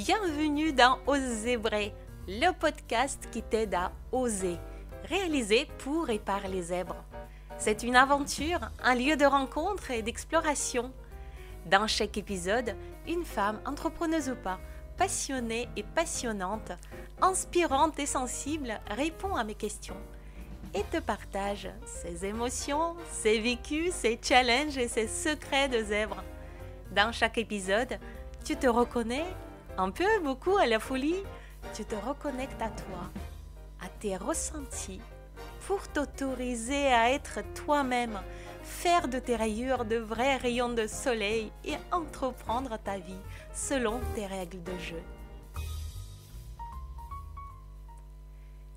Bienvenue dans Oser Vrai, le podcast qui t'aide à oser, réalisé pour et par les zèbres. C'est une aventure, un lieu de rencontre et d'exploration. Dans chaque épisode, une femme, entrepreneuse ou pas, passionnée et passionnante, inspirante et sensible, répond à mes questions et te partage ses émotions, ses vécus, ses challenges et ses secrets de zèbre. Dans chaque épisode, tu te reconnais un peu, beaucoup à la folie. Tu te reconnectes à toi, à tes ressentis, pour t'autoriser à être toi-même, faire de tes rayures de vrais rayons de soleil et entreprendre ta vie selon tes règles de jeu.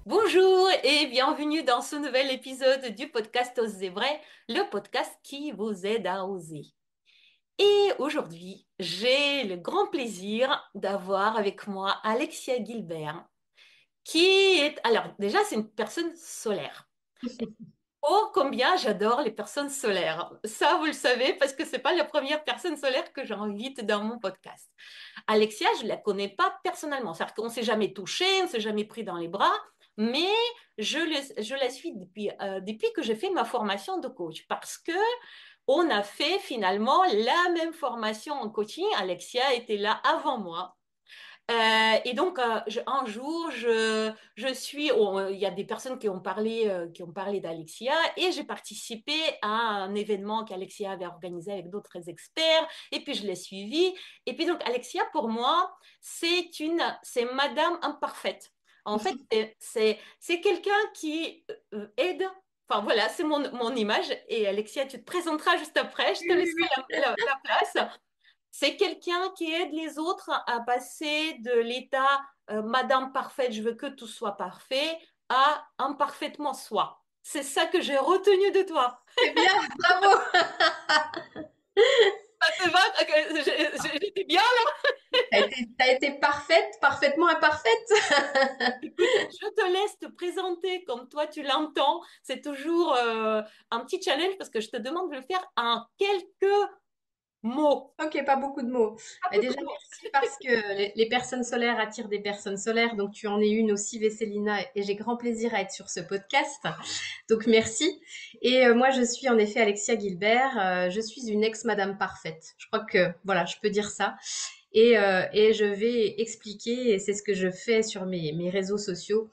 Bonjour et bienvenue dans ce nouvel épisode du podcast Oser Vrai, le podcast qui vous aide à oser. Et aujourd'hui, j'ai le grand plaisir d'avoir avec moi Alexia Gilbert, qui est... Alors déjà, c'est une personne solaire. Oh, combien j'adore les personnes solaires. Ça, vous le savez, parce que c'est pas la première personne solaire que j'invite dans mon podcast. Alexia, je la connais pas personnellement. C'est-à-dire qu'on s'est jamais touché, on s'est jamais pris dans les bras, mais je la suis depuis que j'ai fait ma formation de coach, parce que on a fait finalement la même formation en coaching. Alexia était là avant moi. Et donc, un jour, il y a des personnes qui ont parlé d'Alexia et j'ai participé à un événement qu'Alexia avait organisé avec d'autres experts et puis je l'ai suivi. Et puis donc, Alexia, pour moi, c'est Madame Imparfaite. En fait, c'est quelqu'un qui aide. Enfin voilà, c'est mon image. Et Alexia, tu te présenteras juste après. Je te laisserai la place. C'est quelqu'un qui aide les autres à passer de l'état Madame parfaite, je veux que tout soit parfait, à imparfaitement soi. C'est ça que j'ai retenu de toi. C'est bien, bravo. Ça te va? J'étais bien là. T'as été parfaite, parfaitement imparfaite. Écoute, je te laisse te présenter comme toi tu l'entends. C'est toujours un petit challenge parce que je te demande de le faire en quelques mots. Ok, pas beaucoup de mots. Pas Déjà, beaucoup de mots. merci parce que les personnes solaires attirent des personnes solaires. Donc, tu en es une aussi, Vesselina, et j'ai grand plaisir à être sur ce podcast. Donc, merci. Et moi, je suis en effet Alexia Gilbert. Je suis une ex-madame parfaite. Je crois que, voilà, je peux dire ça. Et je vais expliquer, et c'est ce que je fais sur mes réseaux sociaux,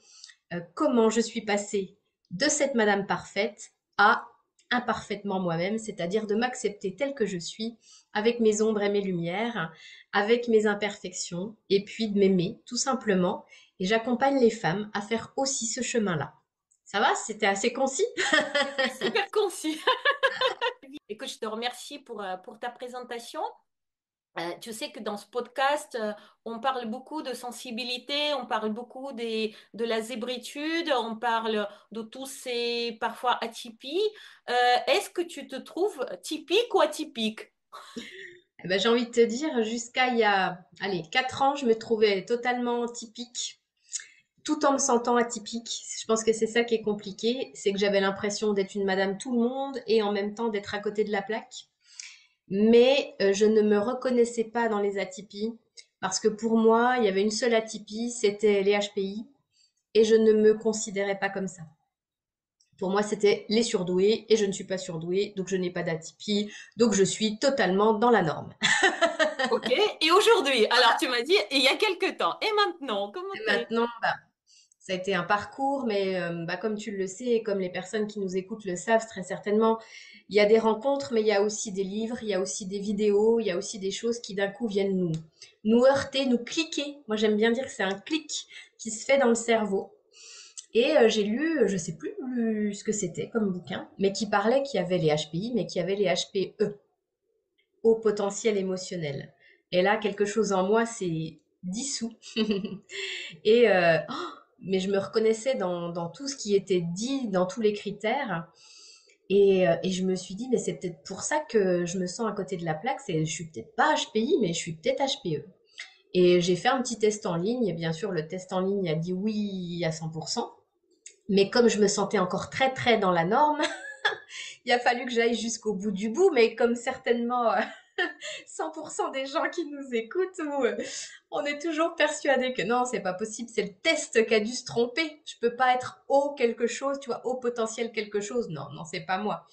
comment je suis passée de cette madame parfaite à imparfaitement moi-même, c'est-à-dire de m'accepter telle que je suis, avec mes ombres et mes lumières, avec mes imperfections, et puis de m'aimer, tout simplement. Et j'accompagne les femmes à faire aussi ce chemin-là. Ça va? C'était assez concis? C'est super concis. Écoute, je te remercie pour ta présentation. Tu sais que dans ce podcast, on parle beaucoup de sensibilité, on parle beaucoup de la zébritude, on parle de tous ces parfois atypies. Est-ce que tu te trouves typique ou atypique? Eh ben, j'ai envie de te dire, jusqu'à il y a, allez, 4 ans, je me trouvais totalement typique, tout en me sentant atypique. Je pense que c'est ça qui est compliqué, c'est que j'avais l'impression d'être une madame tout le monde et en même temps d'être à côté de la plaque. Mais je ne me reconnaissais pas dans les atypies parce que pour moi, il y avait une seule atypie, c'était les HPI et je ne me considérais pas comme ça. Pour moi, c'était les surdoués et je ne suis pas surdouée, donc je n'ai pas d'atypie, donc je suis totalement dans la norme. Ok. Et aujourd'hui, alors tu m'as dit il y a quelque temps. Et maintenant, comment Et t'es? maintenant, ça a été un parcours, mais comme tu le sais, et comme les personnes qui nous écoutent le savent très certainement, il y a des rencontres, mais il y a aussi des livres, il y a aussi des vidéos, il y a aussi des choses qui d'un coup viennent nous heurter, nous cliquer. Moi, j'aime bien dire que c'est un clic qui se fait dans le cerveau. Et j'ai lu, je sais plus ce que c'était comme bouquin, mais qui parlait qu'il y avait les HPI, mais qu'il y avait les HPE, haut potentiel émotionnel. Et là, quelque chose en moi s'est dissous. Et mais je me reconnaissais dans tout ce qui était dit, dans tous les critères. Et je me suis dit, mais c'est peut-être pour ça que je me sens à côté de la plaque. Je suis peut-être pas HPI, mais je suis peut-être HPE. Et j'ai fait un petit test en ligne. Et bien sûr, le test en ligne a dit oui à 100%. Mais comme je me sentais encore très, très dans la norme, il a fallu que j'aille jusqu'au bout du bout. Mais comme certainement 100% des gens qui nous écoutent où on est toujours persuadé que non, c'est pas possible, c'est le test qui a dû se tromper. Je peux pas être haut quelque chose, tu vois, haut potentiel quelque chose. Non, non, c'est pas moi.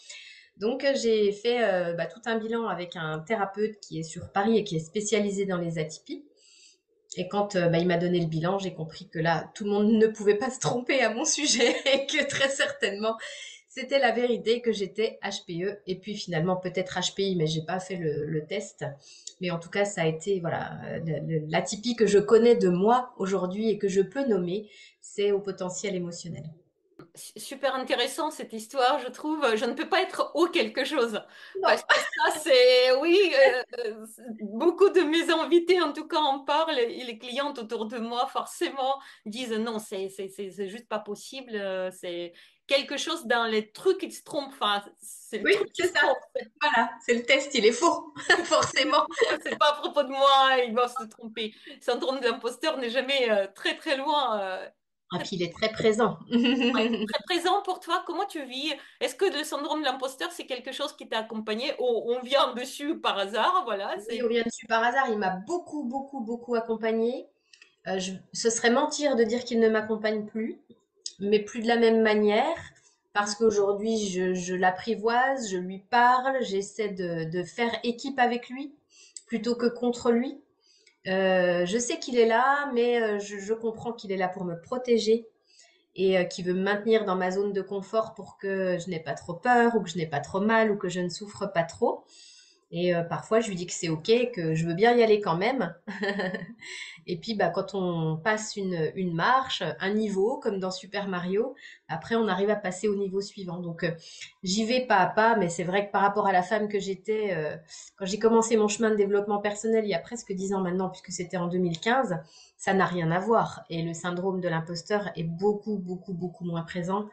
Donc j'ai fait tout un bilan avec un thérapeute qui est sur Paris et qui est spécialisé dans les atypies. Et quand il m'a donné le bilan, j'ai compris que là, tout le monde ne pouvait pas se tromper à mon sujet et que très certainement, c'était la vérité que j'étais HPE. Et puis finalement, peut-être HPI, mais j'ai pas fait le test. Mais en tout cas, ça a été voilà l'atypie que je connais de moi aujourd'hui et que je peux nommer, c'est au potentiel émotionnel. Super intéressant cette histoire, je trouve. Je ne peux pas être au quelque chose. Non. Parce que ça, c'est, oui, beaucoup de mes invités, en tout cas, en parlent. Et les clientes autour de moi, forcément, disent non, c'est juste pas possible. C'est quelque chose dans les trucs qui se trompent. Enfin, c'est le Oui, truc qui c'est se ça. trompe. Voilà, c'est le test, il est faux, forcément. C'est pas à propos de moi, ils doivent se tromper. Le syndrome de l'imposteur n'est jamais très, très loin. Ah, puis il est très présent. Ouais, très présent pour toi, comment tu vis? Est-ce que le syndrome de l'imposteur, c'est quelque chose qui t'a accompagné? On vient dessus par hasard, voilà, Oui, c'est... on vient dessus par hasard. Il m'a beaucoup, beaucoup, beaucoup accompagnée. Ce serait mentir de dire qu'il ne m'accompagne plus, mais plus de la même manière, parce qu'aujourd'hui, je l'apprivoise, je lui parle, j'essaie de faire équipe avec lui plutôt que contre lui. Je sais qu'il est là, mais je comprends qu'il est là pour me protéger et qu'il veut me maintenir dans ma zone de confort pour que je n'ai pas trop peur ou que je n'ai pas trop mal ou que je ne souffre pas trop. Et parfois, je lui dis que c'est OK, que je veux bien y aller quand même. Et puis, quand on passe une marche, un niveau, comme dans Super Mario, après, on arrive à passer au niveau suivant. Donc, j'y vais pas à pas, mais c'est vrai que par rapport à la femme que j'étais, quand j'ai commencé mon chemin de développement personnel il y a presque 10 ans maintenant, puisque c'était en 2015, ça n'a rien à voir. Et le syndrome de l'imposteur est beaucoup, beaucoup, beaucoup moins présent.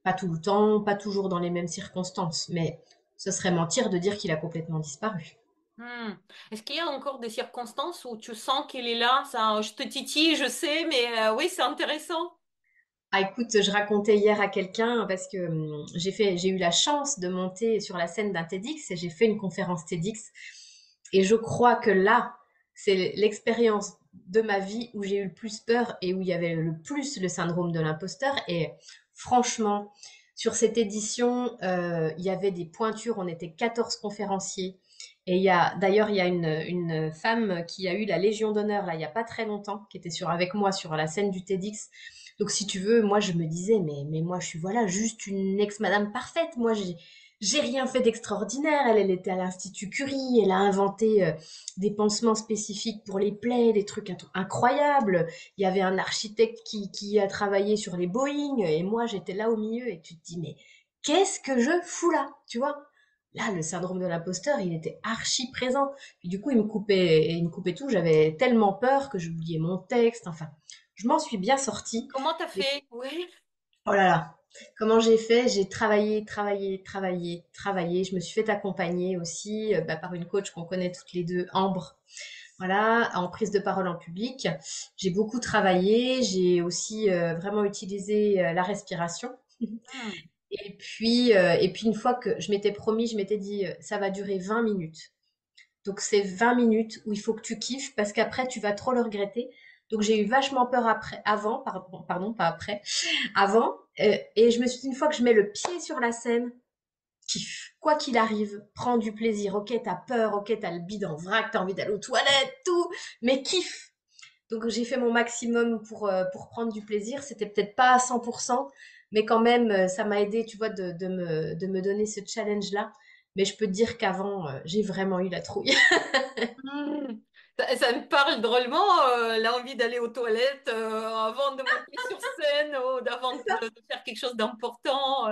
Pas tout le temps, pas toujours dans les mêmes circonstances, mais ce serait mentir de dire qu'il a complètement disparu. Hmm. Est-ce qu'il y a encore des circonstances où tu sens qu'il est là? Ça, je te titille, je sais, mais oui, c'est intéressant. Ah écoute, je racontais hier à quelqu'un parce que j'ai eu la chance de monter sur la scène d'un TEDx et j'ai fait une conférence TEDx et je crois que là, c'est l'expérience de ma vie où j'ai eu le plus peur et où il y avait le plus le syndrome de l'imposteur et franchement, sur cette édition, il y avait des pointures, on était 14 conférenciers et il y a une femme qui a eu la Légion d'honneur là il y a pas très longtemps qui était avec moi sur la scène du TEDx. Donc, si tu veux, moi, je me disais, mais moi, je suis, voilà, juste une ex-madame parfaite. Moi, j'ai rien fait d'extraordinaire. Elle était à l'Institut Curie. Elle a inventé des pansements spécifiques pour les plaies, des trucs incroyables. Il y avait un architecte qui a travaillé sur les Boeing. Et moi, j'étais là au milieu. Et tu te dis, mais qu'est-ce que je fous là? Tu vois? Là, le syndrome de l'imposteur, il était archi présent. Puis du coup, il me coupait tout. J'avais tellement peur que j'oubliais mon texte. Enfin, je m'en suis bien sortie. Comment t'as Mais fait? Oui. oh là là, comment j'ai fait? J'ai travaillé, travaillé, travaillé, travaillé. Je me suis fait accompagner aussi par une coach qu'on connaît toutes les deux, Ambre. Voilà, en prise de parole en public. J'ai beaucoup travaillé. J'ai aussi vraiment utilisé la respiration. Hmm. Et puis une fois que je m'étais promis, je m'étais dit, ça va durer 20 minutes. Donc c'est 20 minutes où il faut que tu kiffes parce qu'après tu vas trop le regretter. Donc j'ai eu vachement peur avant, pardon, pas après, avant. Et je me suis dit, une fois que je mets le pied sur la scène, kiffe. Quoi qu'il arrive, prends du plaisir. Ok, t'as peur, ok, t'as le bide en vrac, t'as envie d'aller aux toilettes, tout, mais kiffe. Donc j'ai fait mon maximum pour prendre du plaisir. C'était peut-être pas à 100%, mais quand même, ça m'a aidé, tu vois, de me donner ce challenge-là. Mais je peux te dire qu'avant, j'ai vraiment eu la trouille. Hmm. Ça me parle drôlement, l'envie d'aller aux toilettes avant de monter sur scène ou d'avant de faire quelque chose d'important.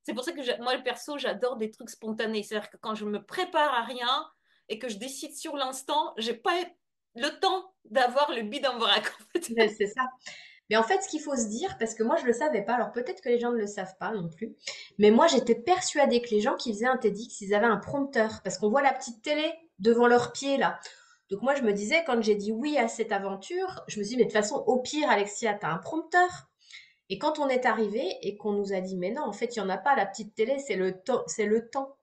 C'est pour ça que moi, le perso, j'adore des trucs spontanés. C'est-à-dire que quand je me prépare à rien et que je décide sur l'instant, j'ai pas le temps d'avoir le bide en vrac, en fait. Ouais, c'est ça. Mais en fait, ce qu'il faut se dire, parce que moi je le savais pas, alors peut-être que les gens ne le savent pas non plus, mais moi j'étais persuadée que les gens qui faisaient un TEDx, ils avaient un prompteur, parce qu'on voit la petite télé devant leurs pieds là. Donc moi je me disais, quand j'ai dit oui à cette aventure, je me suis dit, mais de toute façon, au pire, Alexia, t'as un prompteur. Et quand on est arrivé et qu'on nous a dit, mais non, en fait, il n'y en a pas, la petite télé, c'est le temps, c'est le temps.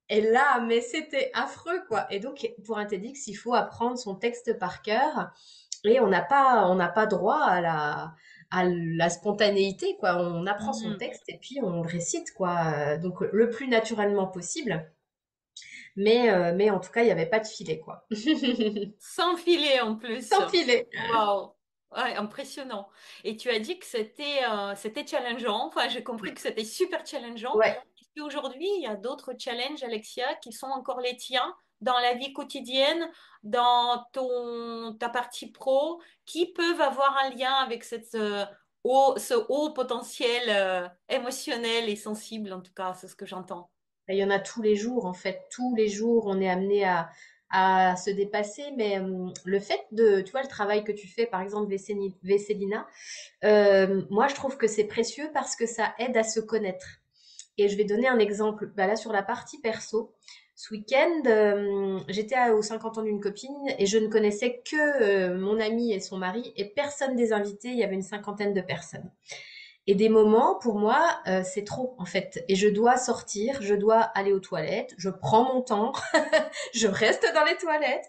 Et là, mais c'était affreux, quoi. Et donc, pour un TEDx, il faut apprendre son texte par cœur et on n'a pas droit à la spontanéité, quoi. On apprend son Mhm. texte et puis on le récite, quoi. Donc, le plus naturellement possible. Mais en tout cas, il n'y avait pas de filet, quoi. Sans filet en plus. Sans filet. Waouh. Ouais, impressionnant. Et tu as dit que c'était challengeant. Enfin, j'ai compris que c'était super challengeant. Ouais. Est-ce qu'aujourd'hui, il y a d'autres challenges, Alexia, qui sont encore les tiens dans la vie quotidienne, dans ta partie pro, qui peuvent avoir un lien avec ce haut potentiel émotionnel et sensible, en tout cas, c'est ce que j'entends. Il y en a tous les jours, en fait. Tous les jours, on est amené à se dépasser. Mais le fait de, tu vois, le travail que tu fais, par exemple, Vesselina, moi, je trouve que c'est précieux parce que ça aide à se connaître. Et je vais donner un exemple. Bah, là, sur la partie perso, ce week-end, j'étais aux 50 ans d'une copine et je ne connaissais que mon ami et son mari et personne des invités. Il y avait une cinquantaine de personnes. Et des moments, pour moi, c'est trop, en fait. Et je dois sortir, je dois aller aux toilettes, je prends mon temps, je reste dans les toilettes.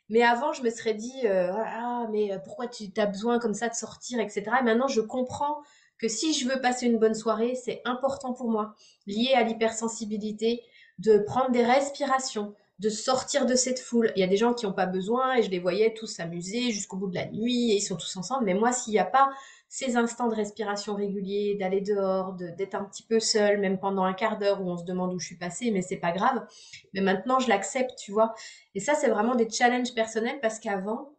Mais avant, je me serais dit, ah, mais pourquoi tu as besoin comme ça de sortir, etc. Et maintenant, je comprends que si je veux passer une bonne soirée, c'est important pour moi, lié à l'hypersensibilité, de prendre des respirations, de sortir de cette foule. Il y a des gens qui n'ont pas besoin et je les voyais tous s'amuser jusqu'au bout de la nuit et ils sont tous ensemble. Mais moi, s'il n'y a pas ces instants de respiration réguliers, d'aller dehors, d'être un petit peu seul, même pendant un quart d'heure où on se demande où je suis passée, mais c'est pas grave. Mais maintenant, je l'accepte, tu vois. Et ça, c'est vraiment des challenges personnels parce qu'avant,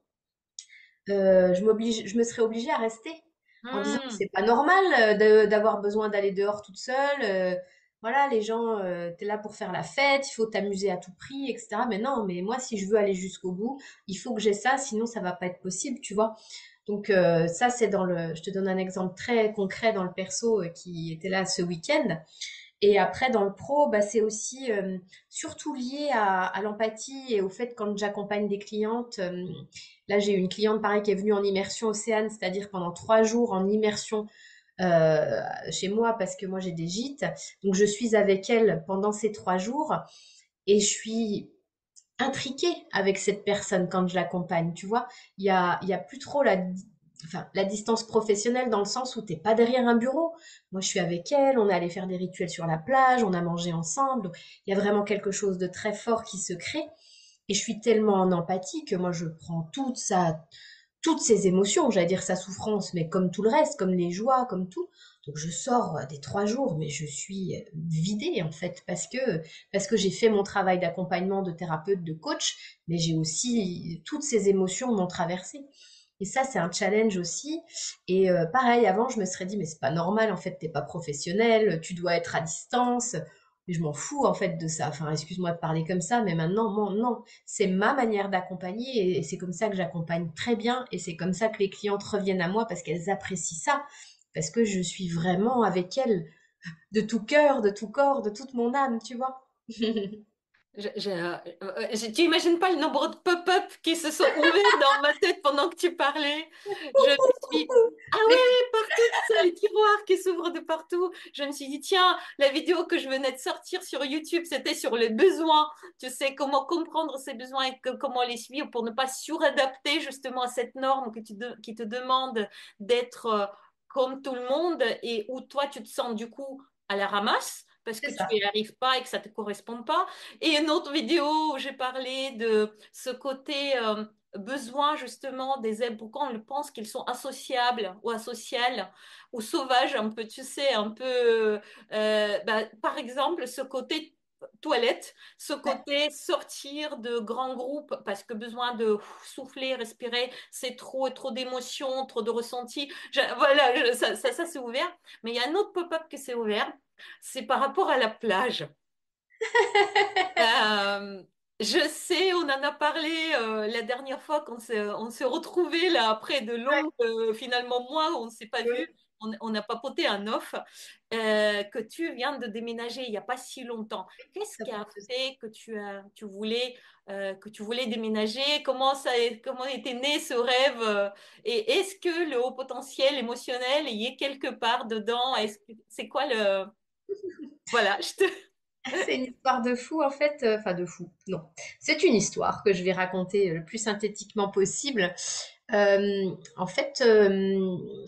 je me serais obligée à rester en disant que Hmm. c'est pas normal d'avoir besoin d'aller dehors toute seule. Voilà, les gens, t'es là pour faire la fête, il faut t'amuser à tout prix, etc. Mais non, mais moi, si je veux aller jusqu'au bout, il faut que j'ai ça, sinon ça va pas être possible, tu vois. Donc ça, c'est je te donne un exemple très concret dans le perso qui était là ce week-end. Et après, dans le pro, bah, c'est aussi surtout lié à l'empathie et au fait quand j'accompagne des clientes. Là, j'ai une cliente pareil qui est venue en immersion océane, c'est-à-dire pendant 3 jours en immersion chez moi parce que moi j'ai des gîtes. Donc je suis avec elle pendant ces 3 jours et je suis intriquée avec cette personne quand je l'accompagne. Tu vois, il y a plus trop la distance professionnelle dans le sens où t'es pas derrière un bureau. Moi, je suis avec elle, on est allé faire des rituels sur la plage, on a mangé ensemble. Donc, il y a vraiment quelque chose de très fort qui se crée. Et je suis tellement en empathie que moi, je prends toutes ses émotions, j'allais dire sa souffrance, mais comme tout le reste, comme les joies, comme tout. Donc je sors des 3 jours, mais je suis vidée en fait parce que j'ai fait mon travail d'accompagnement, de thérapeute, de coach, mais j'ai aussi toutes ces émotions m'ont traversée. Et ça, c'est un challenge aussi. Et pareil, avant, je me serais dit, mais c'est pas normal, en fait, t'es pas professionnel, tu dois être à distance. Mais je m'en fous, en fait, de ça. Enfin, excuse-moi de parler comme ça, mais maintenant, non, non. C'est ma manière d'accompagner et c'est comme ça que j'accompagne très bien et c'est comme ça que les clientes reviennent à moi parce qu'elles apprécient ça, parce que je suis vraiment avec elles de tout cœur, de tout corps, de toute mon âme, tu vois. Tu imagines pas le nombre de pop-up qui se sont ouverts dans ma tête pendant que tu parlais. Je me suis... Ah Mais ouais, partout, tu sais, les tiroirs qui s'ouvrent de partout. Je me suis dit, tiens, la vidéo que je venais de sortir sur YouTube, c'était sur les besoins. Tu sais, comment comprendre ces besoins et comment les suivre pour ne pas suradapter justement à cette norme qui te demande d'être comme tout le monde et où toi, tu te sens du coup à la ramasse parce c'est que tu ça, n'y arrives pas et que ça ne te correspond pas. Et une autre vidéo où j'ai parlé de ce côté besoin justement des zèbres. Pourquoi on pense qu'ils sont associables ou asociales ou sauvages un peu, tu sais, un peu, bah, par exemple, ce côté toilette, ce ouais, côté sortir de grands groupes parce que besoin de souffler, respirer, c'est trop d'émotions, trop de ressentis. Voilà, ça c'est ouvert. Mais il y a un autre pop-up qui s'est ouvert, c'est par rapport à la plage. Euh, je sais, on en a parlé la dernière fois quand on s'est retrouvés là après de ouais, longs finalement mois où on ne s'est pas vu, oui, on a papoté un off, que tu viens de déménager il n'y a pas si longtemps. Qu'est-ce ça qui peut a se- fait que tu voulais déménager? Comment était né ce rêve? Et est-ce que le haut potentiel émotionnel y est quelque part dedans? C'est quoi le... Voilà, C'est une histoire de fou en fait, enfin de fou, non. C'est une histoire que je vais raconter le plus synthétiquement possible. En fait,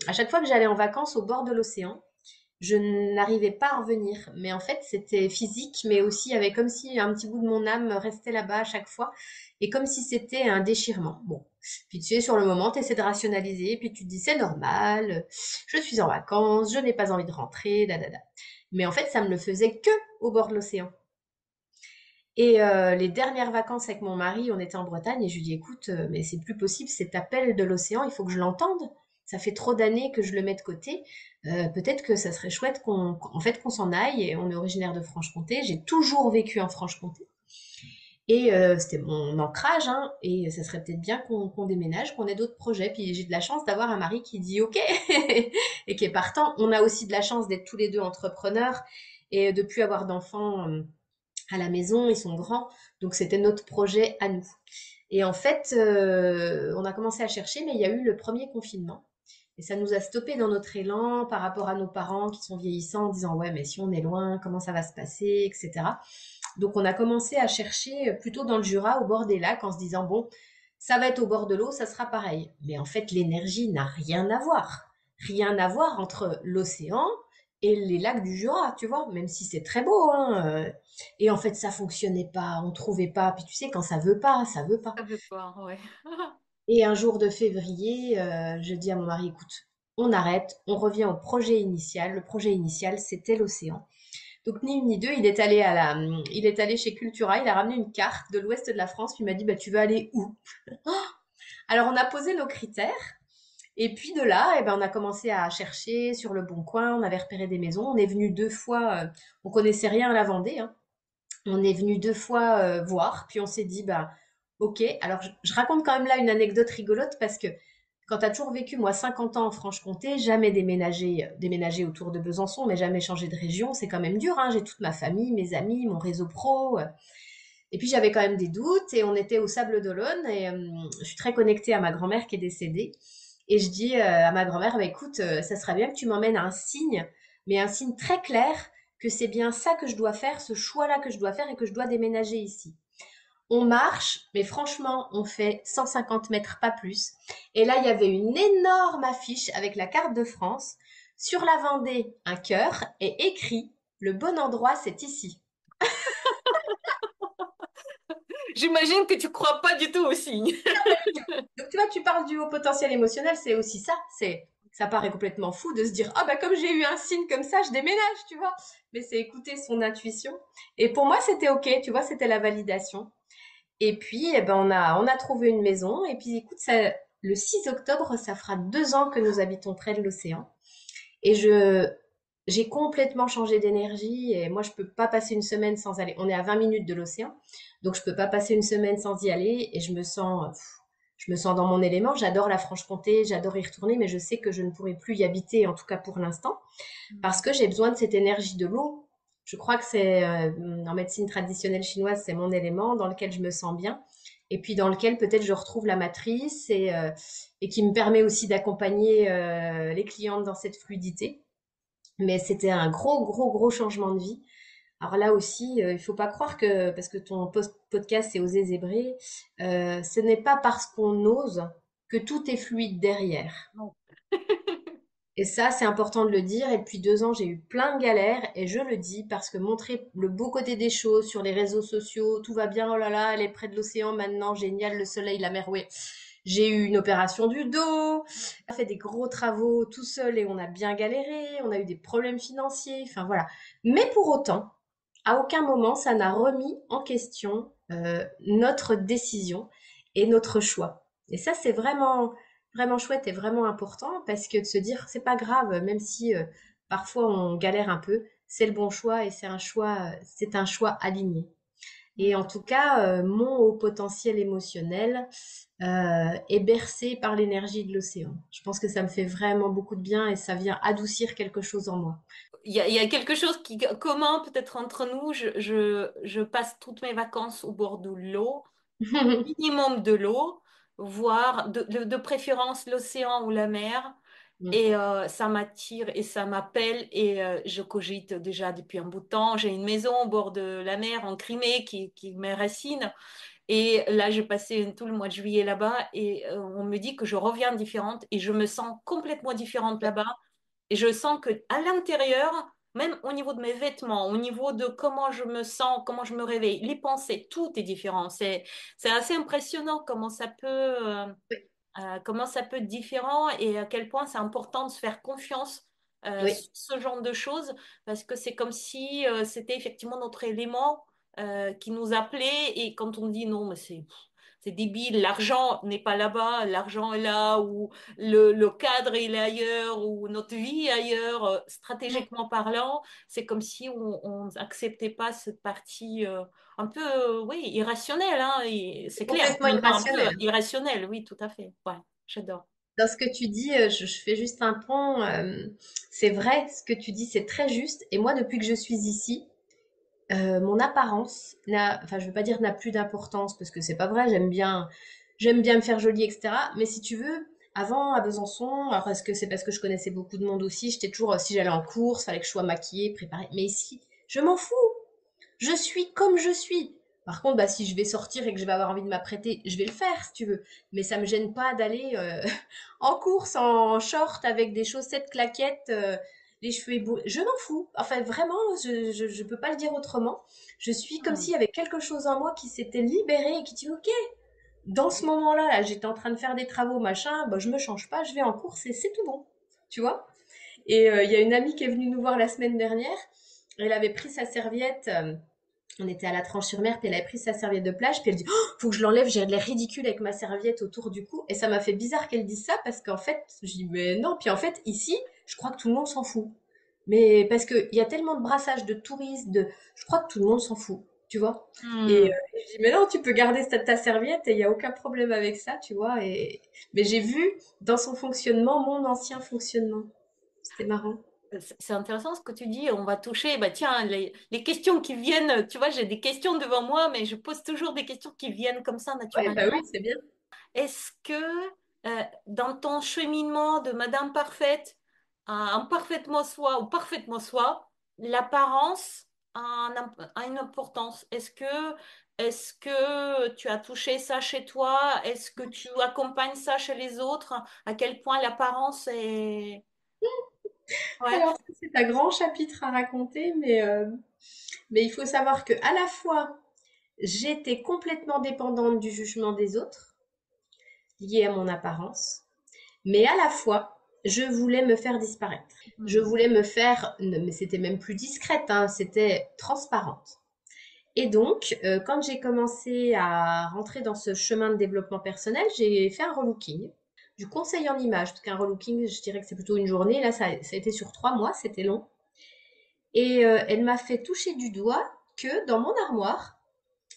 à chaque fois que j'allais en vacances au bord de l'océan, je n'arrivais pas à revenir. Mais en fait, c'était physique, mais aussi il y avait comme si un petit bout de mon âme restait là-bas à chaque fois, et comme si c'était un déchirement. Bon, puis tu sais, sur le moment, tu essaies de rationaliser, puis tu te dis c'est normal, je suis en vacances, je n'ai pas envie de rentrer, da da da. Mais en fait, ça me le faisait que au bord de l'océan. Et les dernières vacances avec mon mari, on était en Bretagne et je lui dis écoute, mais c'est plus possible, cet appel de l'océan, il faut que je l'entende. Ça fait trop d'années que je le mets de côté. Peut-être que ça serait chouette en fait, qu'on s'en aille. Et on est originaire de Franche-Comté. J'ai toujours vécu en Franche-Comté. Et c'était mon ancrage, hein, et ça serait peut-être bien qu'on déménage, qu'on ait d'autres projets. Puis j'ai de la chance d'avoir un mari qui dit OK et qui est partant. On a aussi de la chance d'être tous les deux entrepreneurs et de plus avoir d'enfants à la maison, ils sont grands, donc c'était notre projet à nous. Et en fait, on a commencé à chercher, mais il y a eu le premier confinement. Et ça nous a stoppé dans notre élan par rapport à nos parents qui sont vieillissants en disant ouais, mais si on est loin, comment ça va se passer, etc. Donc on a commencé à chercher plutôt dans le Jura, au bord des lacs, en se disant bon, ça va être au bord de l'eau, ça sera pareil. Mais en fait, l'énergie n'a rien à voir. Rien à voir entre l'océan et les lacs du Jura, tu vois, même si c'est très beau, hein. Et en fait, ça fonctionnait pas, on trouvait pas. Puis tu sais, quand ça veut pas, ça veut pas. Ça veut pas, ouais. Et un jour de février, je dis à mon mari, écoute, on arrête, on revient au projet initial. Le projet initial, c'était l'océan. Donc ni une ni deux, il est allé chez Cultura, il a ramené une carte de l'ouest de la France, puis il m'a dit, bah tu veux aller où? Alors on a posé nos critères, et puis de là, eh ben, on a commencé à chercher sur le bon coin, on avait repéré des maisons, on est venu 2 fois, on connaissait rien à la Vendée, hein. On est venu 2 fois voir, puis on s'est dit, bah, ok. Alors, je raconte quand même là une anecdote rigolote parce que quand tu as toujours vécu, moi, 50 ans en Franche-Comté, jamais déménagé autour de Besançon, mais jamais changé de région, c'est quand même dur, hein. J'ai toute ma famille, mes amis, mon réseau pro. Et puis, j'avais quand même des doutes et on était au Sable d'Olonne et je suis très connectée à ma grand-mère qui est décédée. Et je dis à ma grand-mère, bah, écoute, ça serait bien que tu m'emmènes un signe, mais un signe très clair que c'est bien ça que je dois faire, ce choix-là que je dois faire et que je dois déménager ici. On marche, mais franchement, on fait 150 mètres, pas plus. Et là, il y avait une énorme affiche avec la carte de France. Sur la Vendée, un cœur et écrit, le bon endroit, c'est ici. J'imagine que tu crois pas du tout aux signes. Donc, tu vois, tu parles du haut potentiel émotionnel, c'est aussi ça. Ça paraît complètement fou de se dire, ah bah comme j'ai eu un signe comme ça, je déménage, tu vois. Mais c'est écouter son intuition. Et pour moi, c'était ok, tu vois, c'était la validation. Et puis, eh ben, on a trouvé une maison. Et puis, écoute, le 6 octobre, ça fera 2 ans que nous habitons près de l'océan. Et j'ai complètement changé d'énergie. Et moi, je peux pas passer une semaine sans aller. On est à 20 minutes de l'océan. Donc, je peux pas passer une semaine sans y aller. Et je me sens dans mon élément. J'adore la Franche-Comté. J'adore y retourner. Mais je sais que je ne pourrai plus y habiter, en tout cas pour l'instant. Parce que j'ai besoin de cette énergie de l'eau. Je crois que c'est en médecine traditionnelle chinoise, c'est mon élément dans lequel je me sens bien et puis dans lequel peut-être je retrouve la matrice et qui me permet aussi d'accompagner les clientes dans cette fluidité. Mais c'était un gros, gros, gros changement de vie. Alors là aussi, il faut pas croire que, parce que ton podcast c'est Oser zébrer, ce n'est pas parce qu'on ose que tout est fluide derrière. Non. Et ça, c'est important de le dire. Et depuis 2 ans, j'ai eu plein de galères. Et je le dis parce que montrer le beau côté des choses sur les réseaux sociaux, tout va bien, oh là là, elle est près de l'océan maintenant, génial, le soleil, la mer, ouais. J'ai eu une opération du dos, on a fait des gros travaux tout seul et on a bien galéré, on a eu des problèmes financiers, enfin voilà. Mais pour autant, à aucun moment, ça n'a remis en question notre décision et notre choix. Et ça, c'est vraiment, vraiment chouette et vraiment important parce que de se dire, c'est pas grave, même si parfois on galère un peu, c'est le bon choix et c'est un choix aligné. Et en tout cas, mon haut potentiel émotionnel est bercé par l'énergie de l'océan. Je pense que ça me fait vraiment beaucoup de bien et ça vient adoucir quelque chose en moi. Il y a quelque chose qui est commun peut-être entre nous. Je passe toutes mes vacances au bord de l'eau, minimum de l'eau, voire de préférence l'océan ou la mer. Mm. Et ça m'attire et ça m'appelle et je cogite déjà depuis un bout de temps. J'ai une maison au bord de la mer en Crimée qui me racine. Et là, j'ai passé tout le mois de juillet là-bas et on me dit que je reviens différente et je me sens complètement différente Ouais. là-bas. Et je sens que à l'intérieur, même au niveau de mes vêtements, au niveau de comment je me sens, comment je me réveille, les pensées, tout est différent. C'est assez impressionnant comment ça peut être différent et à quel point c'est important de se faire confiance Oui, sur ce genre de choses parce que c'est comme si c'était effectivement notre élément qui nous appelait et quand on dit non, mais c'est débile, l'argent n'est pas là-bas, l'argent est là ou le cadre il est ailleurs ou notre vie est ailleurs, mm, stratégiquement parlant, c'est comme si on n'acceptait pas cette partie un peu, oui, irrationnelle, hein, et c'est c'est clair, complètement même pas un peu irrationnel. irrationnelle, oui, tout à fait. Ouais, j'adore. Dans ce que tu dis, je fais juste un pont. C'est vrai, ce que tu dis, c'est très juste. Et moi, depuis que je suis ici, mon apparence enfin, je veux pas dire n'a plus d'importance parce que c'est pas vrai. J'aime bien me faire jolie, etc. Mais si tu veux, avant à Besançon, alors est-ce que c'est parce que je connaissais beaucoup de monde aussi, j'étais toujours, si j'allais en course, fallait que je sois maquillée, préparée. Mais ici, je m'en fous. Je suis comme je suis. Par contre, bah, si je vais sortir et que je vais avoir envie de m'apprêter, je vais le faire si tu veux. Mais ça me gêne pas d'aller en course, en short, avec des chaussettes claquettes, les cheveux éboueux. Je m'en fous. Enfin, vraiment, je peux pas le dire autrement. Je suis comme Hmm. s'il y avait quelque chose en moi qui s'était libéré et qui dit, ok, dans ce moment-là, là, j'étais en train de faire des travaux, machin, bah, je me change pas, je vais en course et c'est tout bon. Tu vois? Et il y a une amie qui est venue nous voir la semaine dernière. Elle avait pris sa serviette. On était à la Tranche-sur-Mer, puis elle avait pris sa serviette de plage, puis elle dit oh, faut que je l'enlève, j'ai l'air ridicule avec ma serviette autour du cou. Et ça m'a fait bizarre qu'elle dise ça parce qu'en fait, je dis mais non. Puis en fait, ici, je crois que tout le monde s'en fout. Mais parce qu'il y a tellement de brassage de touristes, je crois que tout le monde s'en fout, tu vois. Et Hmm. je dis mais non, tu peux garder ta serviette et il y a aucun problème avec ça, tu vois. Mais j'ai vu dans son fonctionnement mon ancien fonctionnement. C'était marrant. C'est intéressant ce que tu dis. On va toucher, bah tiens, les questions qui viennent, tu vois, j'ai des questions devant moi, mais je pose toujours des questions qui viennent comme ça Ouais, bah naturellement. oui, c'est bien. Est-ce que dans ton cheminement de Madame Parfaite à un parfaitement soi ou parfaitement soi, l'apparence a une importance? Est-ce que tu as touché ça chez toi? Est-ce que tu accompagnes ça chez les autres? À quel point l'apparence est... Ouais. Alors, ça, c'est un grand chapitre à raconter, mais il faut savoir que à la fois, j'étais complètement dépendante du jugement des autres, lié à mon apparence, mais à la fois, je voulais me faire disparaître. Je Hmm. voulais me faire, mais c'était même plus discrète, hein, c'était transparente. Et donc, quand j'ai commencé à rentrer dans ce chemin de développement personnel, j'ai fait un relooking, du conseil en image, parce qu'un relooking, je dirais que c'est plutôt une journée. Là, ça a été sur 3 mois, c'était long. Et elle m'a fait toucher du doigt que dans mon armoire,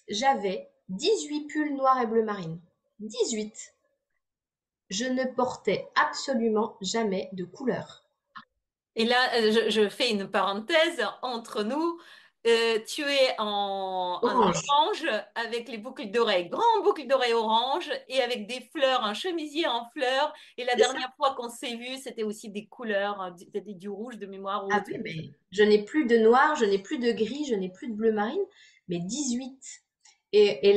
j'avais 18 pulls noirs et bleu marine. 18. Je ne portais absolument jamais de couleur. Et là, je fais une parenthèse entre nous. Tu es en Orange. orange avec les boucles d'oreilles, grandes boucles d'oreilles orange et avec des fleurs, un chemisier en fleurs. Et la C'est ça. dernière fois qu'on s'est vu, c'était aussi des couleurs, c'était du rouge de mémoire ou Ah autre oui, chose. mais je n'ai plus de noir, je n'ai plus de gris, je n'ai plus de bleu marine, mais 18. Et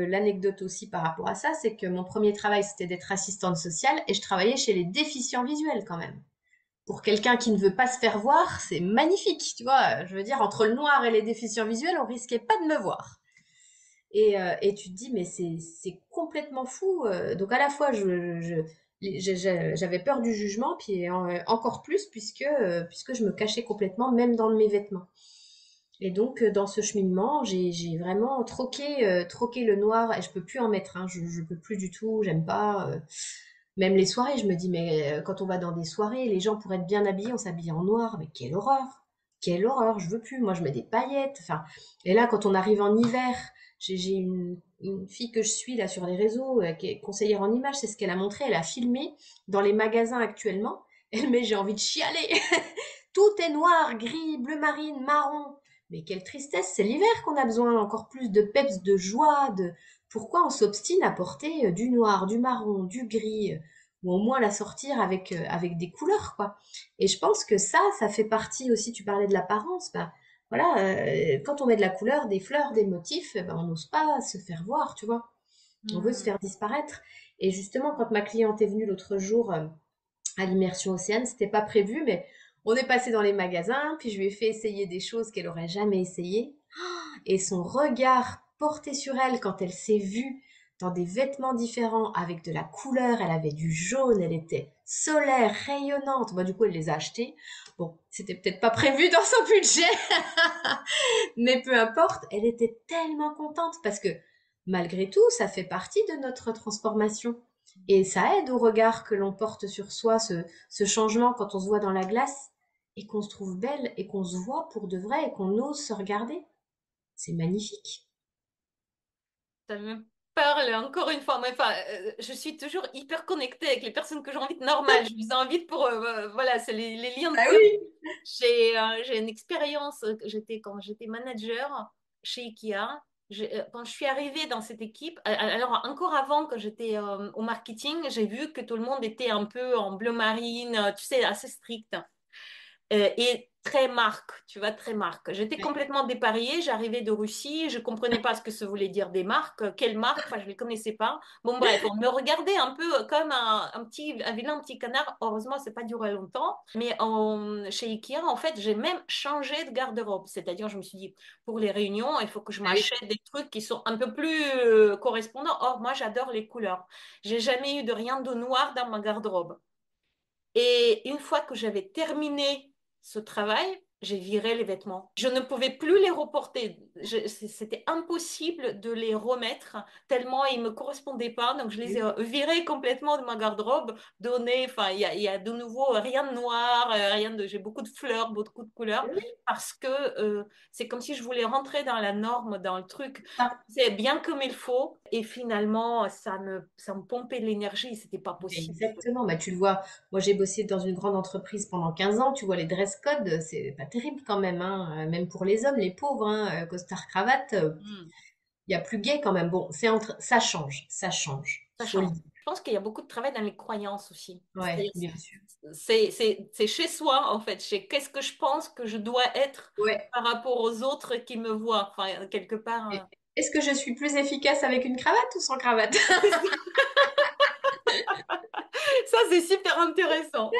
l'anecdote aussi par rapport à ça, c'est que mon premier travail, c'était d'être assistante sociale et je travaillais chez les déficients visuels quand même. Pour quelqu'un qui ne veut pas se faire voir, c'est magnifique, tu vois. Je veux dire, entre le noir et les déficients visuels, on risquait pas de me voir. Et tu te dis, mais c'est complètement fou. Donc à la fois, j'avais peur du jugement, puis encore plus puisque je me cachais complètement, même dans mes vêtements. Et donc dans ce cheminement, j'ai vraiment troqué le noir et je peux plus en mettre. Hein, je peux plus du tout. J'aime pas. Même les soirées, je me dis, mais quand on va dans des soirées, les gens pourraient être bien habillés, on s'habille en noir. Mais quelle horreur! Quelle horreur! Je veux plus. Moi, je mets des paillettes. Enfin, et là, quand on arrive en hiver, j'ai une fille que je suis là sur les réseaux, qui est conseillère en images, c'est ce qu'elle a montré. Elle a filmé dans les magasins actuellement. Elle met, j'ai envie de chialer. Tout est noir, gris, bleu marine, marron. Mais quelle tristesse, c'est l'hiver qu'on a besoin encore plus de peps, de joie, de... Pourquoi on s'obstine à porter du noir, du marron, du gris? ou au moins la sortir avec des couleurs, quoi. Et je pense que ça fait partie aussi, tu parlais de l'apparence, bah, voilà, quand on met de la couleur, des fleurs, des motifs, ben, on n'ose pas se faire voir, tu vois. On veut se Hmm. faire disparaître. Et justement, quand ma cliente est venue l'autre jour à l'immersion océane, c'était pas prévu, mais on est passé dans les magasins, puis je lui ai fait essayer des choses qu'elle aurait jamais essayées. Et son regard porté sur elle quand elle s'est vue dans des vêtements différents avec de la couleur, elle avait du jaune, elle était solaire, rayonnante. Moi, du coup, elle les a achetés. Bon, c'était peut-être pas prévu dans son budget, mais peu importe, elle était tellement contente parce que malgré tout, ça fait partie de notre transformation. Et ça aide au regard que l'on porte sur soi, ce changement quand on se voit dans la glace et qu'on se trouve belle et qu'on se voit pour de vrai et qu'on ose se regarder. C'est magnifique. Ça me parle encore une fois. Mais, enfin, je suis toujours hyper connectée avec les personnes que j'invite normales. Je les invite pour, voilà, c'est les liens de Ah cœur. oui. J'ai une expérience, quand j'étais manager chez IKEA. Quand je suis arrivée dans cette équipe, alors encore avant, quand j'étais au marketing, j'ai vu que tout le monde était un peu en bleu marine, tu sais, assez strict. Et très marque, tu vois, très marque. J'étais Ouais. complètement dépareillée, j'arrivais de Russie, je comprenais pas ce que ça voulait dire des marques, quelles marques, enfin je les connaissais pas. Bon bref, on me regardait un peu comme un vilain petit canard. Heureusement, c'est pas duré longtemps. Mais chez Ikea, en fait, j'ai même changé de garde-robe. C'est-à-dire, je me suis dit, pour les réunions, il faut que je Ah oui. m'achète des trucs qui sont un peu plus correspondants. Or, moi, j'adore les couleurs. J'ai jamais eu de rien de noir dans ma garde-robe. Et une fois que j'avais terminé ce travail, j'ai viré les vêtements. Je ne pouvais plus les reporter. C'était impossible de les remettre tellement ils me correspondaient pas. Donc je les ai Oui. virés complètement de ma garde-robe, donné. Enfin, il y a de nouveau rien de noir, rien de. J'ai beaucoup de fleurs, beaucoup de couleurs Oui. parce que c'est comme si je voulais rentrer dans la norme, dans le truc. Ça. C'est bien comme il faut. Et finalement, ça me pompait de l'énergie. C'était pas Mais possible. exactement. Bah, tu le vois, moi j'ai bossé dans une grande entreprise pendant 15 ans. Tu vois, les dress codes, c'est pas terrible quand même, hein. Même pour les hommes, les pauvres, hein, costard cravate, Hmm. il y a plus gay quand même. Bon, ça change, ça change. Ça Faut le change. dire. Je pense qu'il y a beaucoup de travail dans les croyances aussi. Ouais, C'est-à-dire, bien sûr. c'est chez soi, en fait. Chez qu'est-ce que je pense que je dois être Ouais. par rapport aux autres qui me voient. Enfin, quelque part. Et est-ce que je suis plus efficace avec une cravate ou sans cravate? Ça, c'est super intéressant.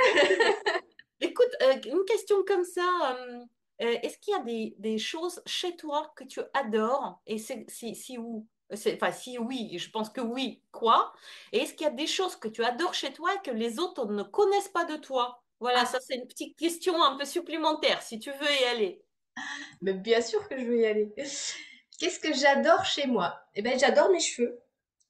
Écoute, une question comme ça. Est-ce qu'il y a des choses chez toi que tu adores? Et si où? Enfin, si oui, je pense que oui. Quoi? Et est-ce qu'il y a des choses que tu adores chez toi et que les autres ne connaissent pas de toi? Voilà, ça Ah, c'est une petite question un peu supplémentaire, si tu veux y aller. mais bien sûr que je veux y aller. Qu'est-ce que j'adore chez moi? Eh ben, j'adore mes cheveux.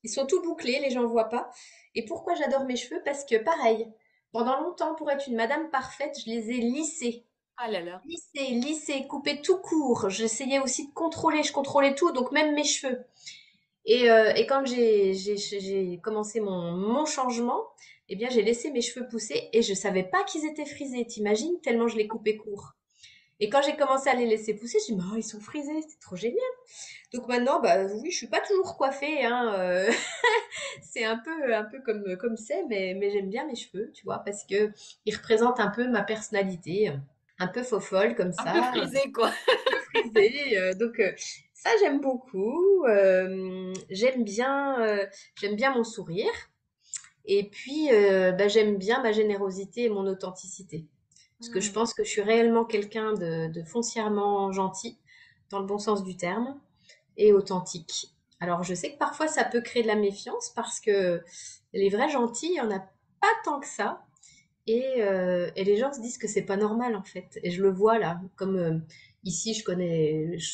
Ils sont tout bouclés, les gens voient pas. Et pourquoi j'adore mes cheveux? Parce que pareil, pendant longtemps, pour être une madame parfaite, je les ai lissés. Ah là là. Lissés, lissés, coupés tout court. J'essayais aussi de contrôler, je contrôlais tout, donc même mes cheveux. Et quand j'ai commencé mon changement, eh bien, j'ai laissé mes cheveux pousser et je savais pas qu'ils étaient frisés. T'imagines, tellement je les coupais courts. Et quand j'ai commencé à les laisser pousser, je me dis, mais oh, ils sont frisés, c'est trop génial. Donc maintenant, bah oui, je suis pas toujours coiffée, hein. C'est un peu comme c'est, mais j'aime bien mes cheveux, tu vois, parce que ils représentent un peu ma personnalité, un peu faux-folle comme Un peu ça, un frisé, quoi. peu frisée. Donc ça, j'aime beaucoup. J'aime bien mon sourire. Et puis, bah, j'aime bien ma générosité et mon authenticité. Parce que je Hmm. pense que je suis réellement quelqu'un de foncièrement gentil, dans le bon sens du terme, et authentique. Alors, je sais que parfois ça peut créer de la méfiance parce que les vrais gentils, il n'y en a pas tant que ça. Et les gens se disent que c'est pas normal en fait. Et je le vois là, comme ici je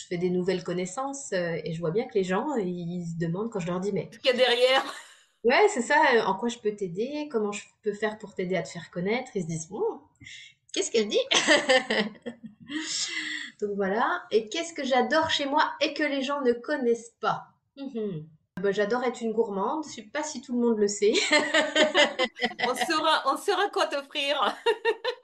fais des nouvelles connaissances et je vois bien que les gens, ils se demandent quand je leur dis, mais Ce qu'il y a derrière. ouais, c'est ça, en quoi je peux t'aider, comment je peux faire pour t'aider à te faire connaître. Ils se disent, bon, qu'est-ce qu'elle dit? Donc voilà. Et qu'est-ce que j'adore chez moi et que les gens ne connaissent pas? Mhm. Bah, j'adore être une gourmande. Je sais pas si tout le monde le sait. On saura quoi t'offrir.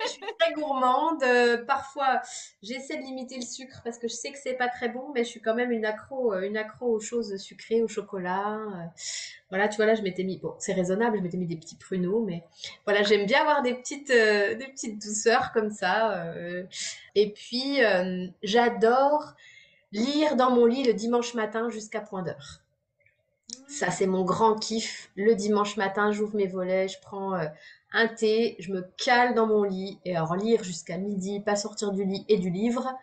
Je suis très gourmande. Parfois, j'essaie de limiter le sucre parce que je sais que c'est pas très bon, mais je suis quand même une accro aux choses sucrées, au chocolat. Voilà, tu vois là, je m'étais mis, bon, c'est raisonnable, je m'étais mis des petits pruneaux, mais voilà, j'aime bien avoir des petites douceurs comme ça. Et puis, j'adore lire dans mon lit le dimanche matin jusqu'à point d'heure. Ça, Hmm. c'est mon grand kiff. Le dimanche matin, j'ouvre mes volets, je prends un thé, je me cale dans mon lit et alors lire jusqu'à midi, pas sortir du lit et du livre.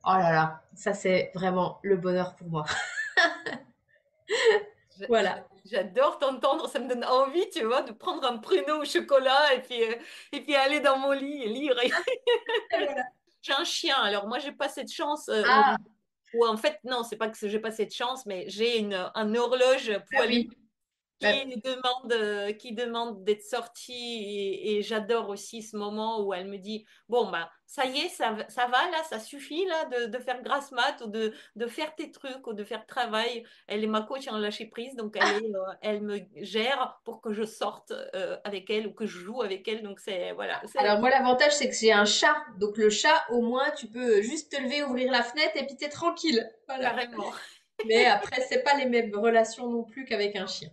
Oh là là, ça c'est vraiment le bonheur pour moi. Voilà. J'adore t'entendre, ça me donne envie, tu vois, de prendre un pruneau au chocolat et puis aller dans mon lit et lire. Et voilà. J'ai un chien, alors moi j'ai pas cette chance, Ah, ou en fait non, c'est pas que j'ai pas cette chance, mais j'ai une horloge bah poilue oui. Bah, qui demande d'être sortie et j'adore aussi ce moment où elle me dit, bon, bah, ça y est, ça va là, ça suffit là de faire grasse mat ou de faire tes trucs ou de faire travail. Elle est ma coach en lâcher prise, donc elle me gère pour que je sorte avec elle ou que je joue avec elle. Donc c'est, voilà, alors c'est moi l'avantage c'est que j'ai un chat, donc le chat au moins tu peux juste te lever, ouvrir la fenêtre et puis t'es tranquille. Voilà. carrément, Mais après c'est pas les mêmes relations non plus qu'avec un chien.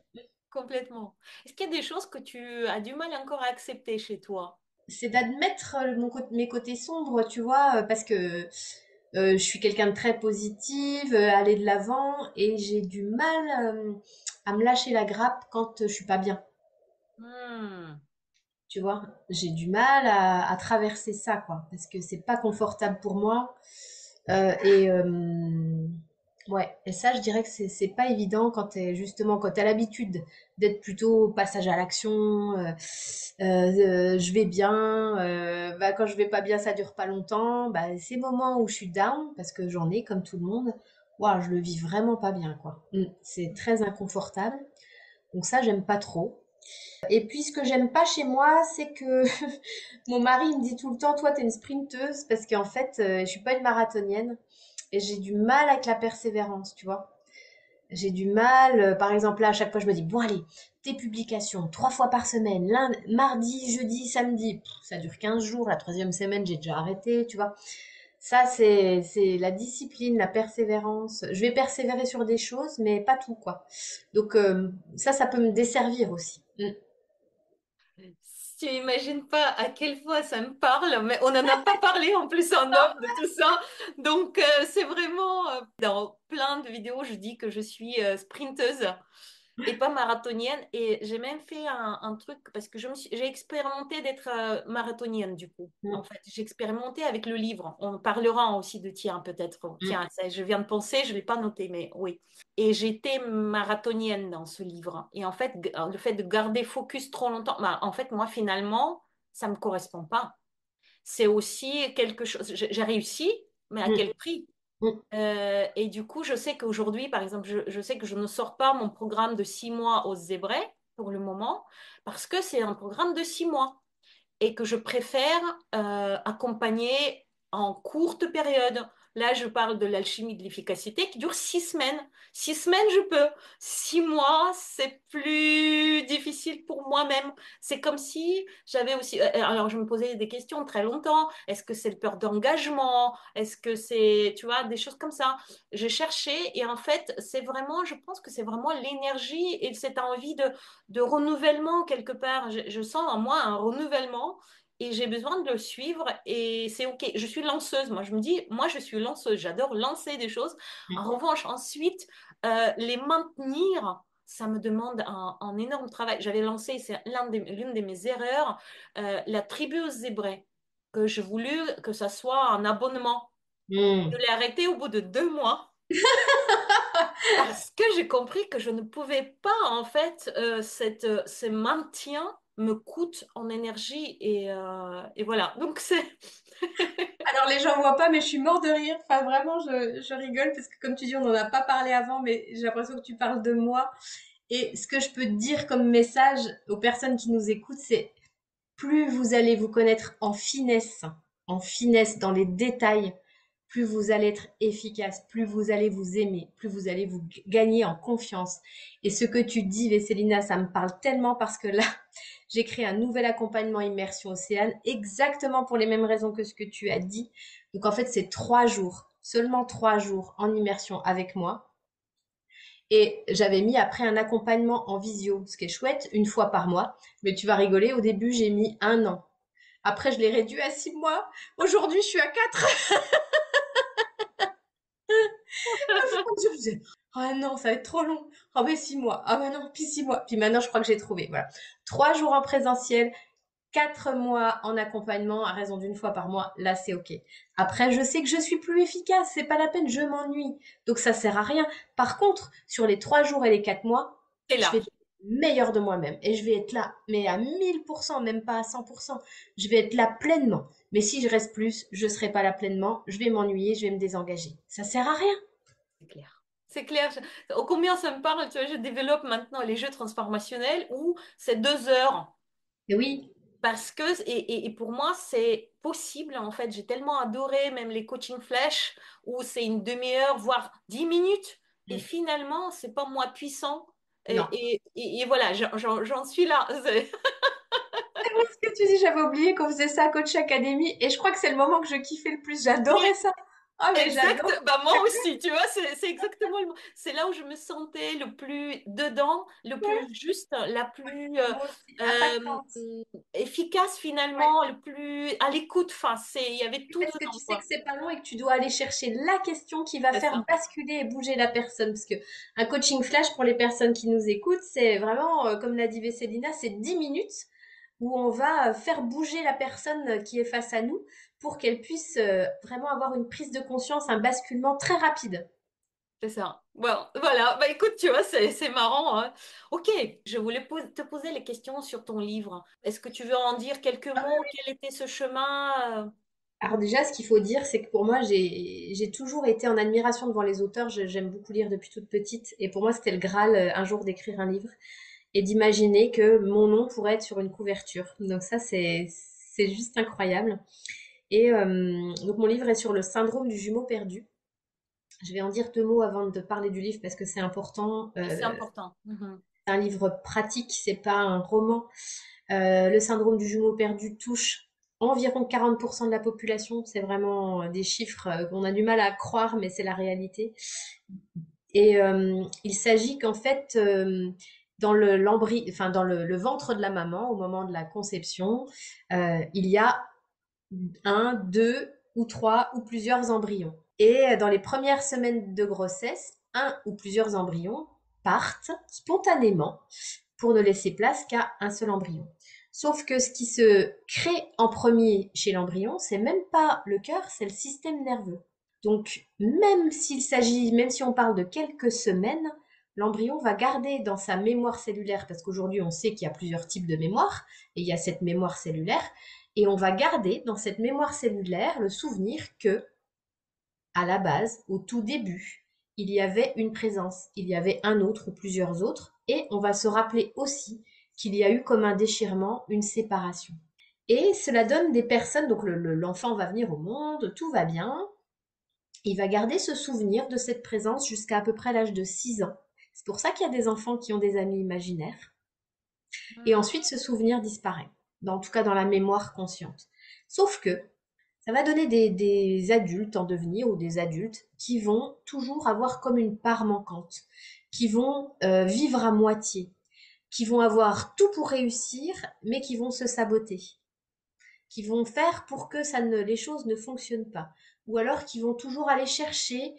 complètement. Est-ce qu'il y a des choses que tu as du mal encore à accepter chez toi? C'est d'admettre mes côtés sombres, tu vois, parce que je suis quelqu'un de très positive, aller de l'avant, et j'ai du mal à me lâcher la grappe quand je suis pas bien. Hmm. Tu vois, j'ai du mal à traverser ça, quoi, parce que c'est pas confortable pour moi. Et ouais, et ça, je dirais que c'est pas évident quand quand t'as l'habitude d'être plutôt au passage à l'action. Je vais bien. Bah, quand je vais pas bien, ça dure pas longtemps. Bah, ces moments où je suis down, parce que j'en ai comme tout le monde, waouh, je le vis vraiment pas bien, quoi. C'est très inconfortable. Donc ça, j'aime pas trop. Et puis, ce que j'aime pas chez moi, c'est que mon mari me dit tout le temps, toi, t'es une sprinteuse, parce qu'en fait, je suis pas une marathonienne. Et j'ai du mal avec la persévérance, tu vois. J'ai du mal, par exemple, là, à chaque fois, je me dis, bon, allez, tes publications, 3 fois par semaine, lundi, mardi, jeudi, samedi, ça dure 15 jours, la troisième semaine, j'ai déjà arrêté, tu vois. Ça, c'est la discipline, la persévérance. Je vais persévérer sur des choses, mais pas tout, quoi. Donc, ça peut me desservir aussi. Tu imagines pas à quelle fois ça me parle, mais on n'en a pas parlé en plus en off de tout ça. Donc, c'est vraiment, dans plein de vidéos, je dis que je suis sprinteuse et pas marathonienne. Et j'ai même fait un truc parce que j'ai expérimenté d'être marathonienne du coup. En Mm, fait, j'ai expérimenté avec le livre. On parlera aussi de tiens, peut-être. mm, Tiens, ça, je viens de penser, je ne l'ai pas noté, mais oui. Et j'étais marathonienne dans ce livre. Et en fait, le fait de garder focus trop longtemps, bah, en fait, moi, finalement, ça ne me correspond pas. C'est aussi quelque chose. J'ai réussi, mais à mm, quel prix? mm, Et du coup, je sais qu'aujourd'hui, par exemple, je sais que je ne sors pas mon programme de 6 mois aux Zébrés pour le moment, parce que c'est un programme de 6 mois et que je préfère accompagner en courte période. Là, je parle de l'alchimie de l'efficacité qui dure 6 semaines. 6 semaines, je peux. 6 mois, c'est plus difficile pour moi-même. C'est comme si j'avais aussi... alors, je me posais des questions très longtemps. Est-ce que c'est le peur d'engagement? Est-ce que c'est, tu vois, des choses comme ça? J'ai cherché et en fait, c'est vraiment, je pense que c'est vraiment l'énergie et cette envie de renouvellement quelque part. Je sens en moi un renouvellement et j'ai besoin de le suivre et c'est OK. Je suis lanceuse. Moi, je me dis, moi, je suis lanceuse. J'adore lancer des choses. En mm. revanche, ensuite, les maintenir, ça me demande un énorme travail. J'avais lancé, c'est l'une de mes erreurs, la tribu aux zébrés, que je voulais que ça soit un abonnement. Je Mm. l'ai arrêté au bout de 2 mois. Parce que j'ai compris que je ne pouvais pas, en fait, ce maintien me coûte en énergie et voilà. Donc c'est... Alors les gens voient pas, mais je suis mort de rire. Enfin vraiment, je rigole parce que comme tu dis, on n'en a pas parlé avant, mais j'ai l'impression que tu parles de moi. Et ce que je peux te dire comme message aux personnes qui nous écoutent, c'est plus vous allez vous connaître en finesse dans les détails, plus vous allez être efficace, plus vous allez vous aimer, plus vous allez vous gagner en confiance. Et ce que tu dis, Vesselina, ça me parle tellement parce que là, j'ai créé un nouvel accompagnement immersion Océane, exactement pour les mêmes raisons que ce que tu as dit. Donc en fait, c'est 3 jours, seulement 3 jours en immersion avec moi. Et j'avais mis après un accompagnement en visio, ce qui est chouette, une fois par mois. Mais tu vas rigoler, au début, j'ai mis 1 an. Après, je l'ai réduit à 6 mois. Aujourd'hui, je suis à 4. Je me disais, ah non, ça va être trop long. Ah ben 6 mois. Ah ben non, puis 6 mois. Puis maintenant, je crois que j'ai trouvé. Voilà. 3 jours en présentiel, 4 mois en accompagnement à raison d'une fois par mois. Là, c'est OK. Après, je sais que je suis plus efficace. C'est pas la peine. Je m'ennuie. Donc, ça sert à rien. Par contre, sur les 3 jours et les 4 mois, C'est je là. vais être meilleure de moi-même. Et je vais être là, mais à 1000%, même pas à 100%. Je vais être là pleinement. Mais si je reste plus, je serai pas là pleinement. Je vais m'ennuyer, je vais me désengager. Ça sert à rien. C'est clair. C'est clair. Oh, combien ça me parle, tu vois, je développe maintenant les jeux transformationnels où c'est 2 heures. Et oui, Parce que, et pour moi, c'est possible, en fait. J'ai tellement adoré même les coaching flash où c'est une demi-heure, voire 10 minutes. Et mm, finalement, c'est pas moi puissant. non. Et voilà, j'en suis là. Ce que tu dis, j'avais oublié qu'on faisait ça à Coach Academy et je crois que c'est le moment que je kiffais le plus. J'adorais ça. Ah, mais Exact, j'adore. bah moi aussi, tu vois, c'est exactement c'est là où je me sentais le plus dedans, le Ouais, plus juste, la plus moi aussi, euh, impactante. efficace Ouais. finalement, le plus à l'écoute. Enfin, il y avait tout Parce que tu dedans, sais que quoi. c'est pas long et que tu dois aller chercher la question qui va C'est faire ça. basculer et bouger la personne. Parce que un coaching flash pour les personnes qui nous écoutent, c'est vraiment, comme l'a dit Vesselina, c'est 10 minutes où on va faire bouger la personne qui est face à nous pour qu'elle puisse vraiment avoir une prise de conscience, un basculement très rapide. C'est ça. Bon, voilà. Bah écoute, tu vois, c'est marrant, hein. Ok, je voulais te poser les questions sur ton livre. Est-ce que tu veux en dire quelques mots? Quel était ce chemin? Alors déjà, ce qu'il faut dire, c'est que pour moi, j'ai toujours été en admiration devant les auteurs. J'aime beaucoup lire depuis toute petite. Et pour moi, c'était le Graal un jour d'écrire un livre et d'imaginer que mon nom pourrait être sur une couverture. Donc ça, c'est juste incroyable. Et donc mon livre est sur le syndrome du jumeau perdu. Je vais en dire 2 mots avant de parler du livre parce que c'est important. Et c'est important. Mhm. C'est un livre pratique, c'est pas un roman. Le syndrome du jumeau perdu touche environ 40% de la population. C'est vraiment des chiffres qu'on a du mal à croire, mais c'est la réalité. Et il s'agit qu'en fait, dans enfin dans le ventre de la maman, au moment de la conception, il y a un, deux ou trois ou plusieurs embryons. Et dans les premières semaines de grossesse, un ou plusieurs embryons partent spontanément pour ne laisser place qu'à un seul embryon. Sauf que ce qui se crée en premier chez l'embryon, c'est même pas le cœur, c'est le système nerveux. Donc, même si on parle de quelques semaines, l'embryon va garder dans sa mémoire cellulaire, parce qu'aujourd'hui on sait qu'il y a plusieurs types de mémoire, et il y a cette mémoire cellulaire, et on va garder dans cette mémoire cellulaire le souvenir que, à la base, au tout début, il y avait une présence, il y avait un autre ou plusieurs autres, et on va se rappeler aussi qu'il y a eu comme un déchirement, une séparation. Et cela donne des personnes, donc l'enfant va venir au monde, tout va bien, il va garder ce souvenir de cette présence jusqu'à peu près l'âge de 6 ans. C'est pour ça qu'il y a des enfants qui ont des amis imaginaires. Et Mhm. ensuite, ce souvenir disparaît, en tout cas dans la mémoire consciente. Sauf que ça va donner des adultes en devenir ou des adultes qui vont toujours avoir comme une part manquante, qui vont vivre à moitié, qui vont avoir tout pour réussir, mais qui vont se saboter, qui vont faire pour que les choses ne fonctionnent pas, ou alors qui vont toujours aller chercher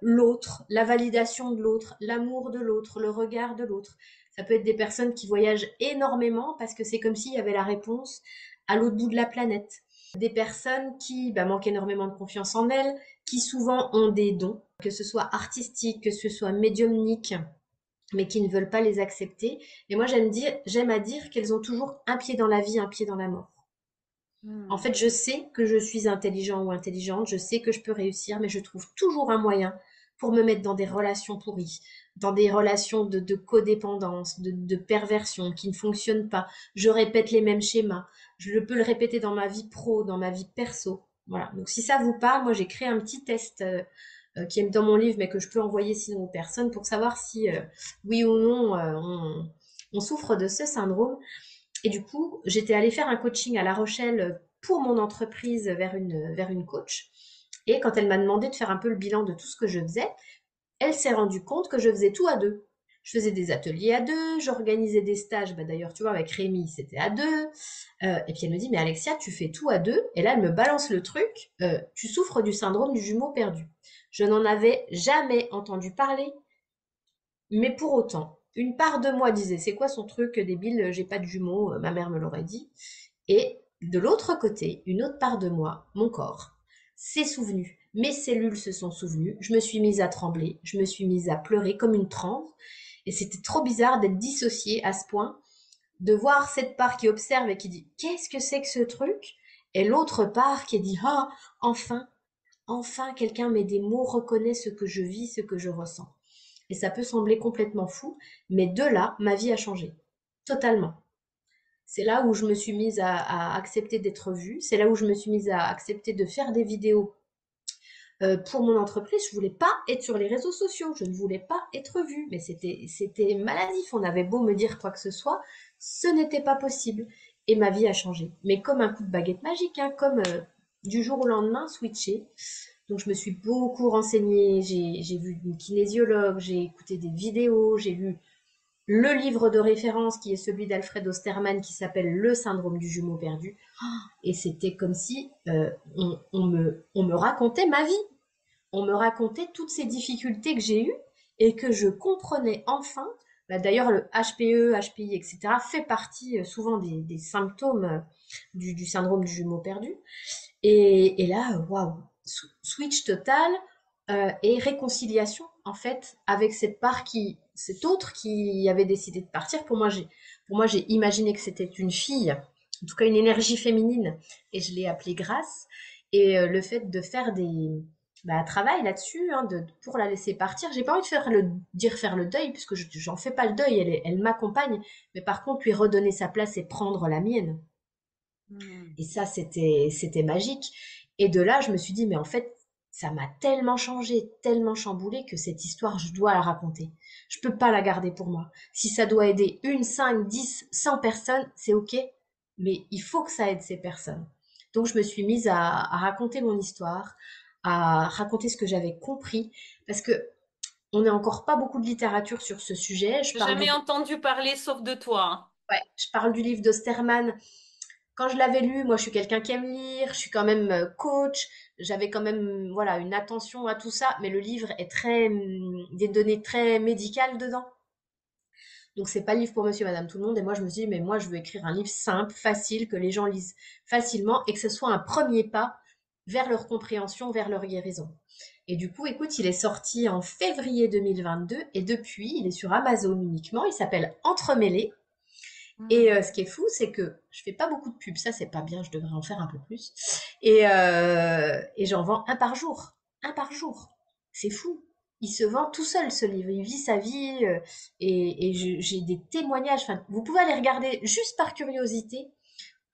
l'autre, la validation de l'autre, l'amour de l'autre, le regard de l'autre. Ça peut être des personnes qui voyagent énormément parce que c'est comme s'il y avait la réponse à l'autre bout de la planète. Des personnes qui manquent énormément de confiance en elles, qui souvent ont des dons, que ce soit artistique, que ce soit médiumnique, mais qui ne veulent pas les accepter. Et moi, j'aime à dire qu'elles ont toujours un pied dans la vie, un pied dans la mort. En Mhm. fait, je sais que je suis intelligent ou intelligente, je sais que je peux réussir, mais je trouve toujours un moyen pour me mettre dans des relations pourries, dans des relations de codépendance, de perversion qui ne fonctionnent pas. Je répète les mêmes schémas. Je peux le répéter dans ma vie pro, dans ma vie perso. Voilà. Donc si ça vous parle, moi j'ai créé un petit test qui est dans mon livre, mais que je peux envoyer sinon aux personnes pour savoir si oui ou non on souffre de ce syndrome. Et du coup, j'étais allée faire un coaching à La Rochelle pour mon entreprise vers une coach. Et quand elle m'a demandé de faire un peu le bilan de tout ce que je faisais, elle s'est rendue compte que je faisais tout à deux. Je faisais des ateliers à deux, j'organisais des stages, bah d'ailleurs, tu vois, avec Rémi, c'était à deux. Et puis elle me dit, mais Alexia, tu fais tout à deux. Et là, elle me balance le truc, tu souffres du syndrome du jumeau perdu. Je n'en avais jamais entendu parler, mais pour autant, une part de moi disait, c'est quoi son truc débile, j'ai pas de jumeaux, ma mère me l'aurait dit. Et de l'autre côté, une autre part de moi, mon corps, s'est souvenu. Mes cellules se sont souvenues. Je me suis mise à trembler. Je me suis mise à pleurer comme une transe. Et c'était trop bizarre d'être dissociée à ce point, de voir cette part qui observe et qui dit qu'est-ce que c'est que ce truc, et l'autre part qui dit ah, enfin, enfin quelqu'un met des mots, reconnaît ce que je vis, ce que je ressens. Et ça peut sembler complètement fou, mais de là, ma vie a changé. Totalement. C'est là où je me suis mise à accepter d'être vue. C'est là où je me suis mise à accepter de faire des vidéos pour mon entreprise. Je voulais pas être sur les réseaux sociaux. Je ne voulais pas être vue. Mais c'était maladif. On avait beau me dire quoi que ce soit, ce n'était pas possible. Et ma vie a changé. Mais comme un coup de baguette magique, hein, comme du jour au lendemain, switché. Donc je me suis beaucoup renseignée. J'ai vu une kinésiologue, j'ai écouté des vidéos, j'ai lu le livre de référence qui est celui d'Alfred Osterman qui s'appelle Le syndrome du jumeau perdu. Et c'était comme si on me racontait ma vie. On me racontait toutes ces difficultés que j'ai eues et que je comprenais enfin. Bah, d'ailleurs, le HPE, HPI, etc. fait partie souvent des symptômes du syndrome du jumeau perdu. Et là, waouh, switch total et réconciliation en fait avec cette part qui, cette autre qui avait décidé de partir. Pour moi, j'ai imaginé que c'était une fille, en tout cas une énergie féminine, et je l'ai appelée Grâce. Et le fait de faire un travail là-dessus, hein, pour la laisser partir, j'ai pas envie de faire le deuil, puisque j'en fais pas le deuil, elle m'accompagne, mais par contre lui redonner sa place et prendre la mienne. Hmm. Et ça, c'était magique. Et de là, je me suis dit, mais en fait, ça m'a tellement changé, tellement chamboulé que cette histoire, je dois la raconter. Je peux pas la garder pour moi. Si ça doit aider une, 5, 10, 100 personnes, c'est ok. Mais il faut que ça aide ces personnes. Donc, je me suis mise à raconter mon histoire, à raconter ce que j'avais compris. Parce que on n'a encore pas beaucoup de littérature sur ce sujet. J'ai jamais entendu parler sauf de toi. Ouais, je parle du livre d'Osterman. Quand je l'avais lu, moi je suis quelqu'un qui aime lire, je suis quand même coach, j'avais quand même voilà une attention à tout ça, mais le livre est très des données très médicales dedans. Donc c'est pas le livre pour monsieur madame tout le monde et moi je me suis dit mais moi je veux écrire un livre simple, facile que les gens lisent facilement et que ce soit un premier pas vers leur compréhension, vers leur guérison. Et du coup, écoute, il est sorti en février 2022 et depuis, il est sur Amazon uniquement, il s'appelle Entremêlés. Et Hmm. ce qui est fou, c'est que je fais pas beaucoup de pubs, ça c'est pas bien, je devrais en faire un peu plus. Et j'en vends un par jour, un par jour. C'est fou. Il se vend tout seul ce livre, il vit sa vie j'ai des témoignages. Enfin, vous pouvez aller regarder juste par curiosité.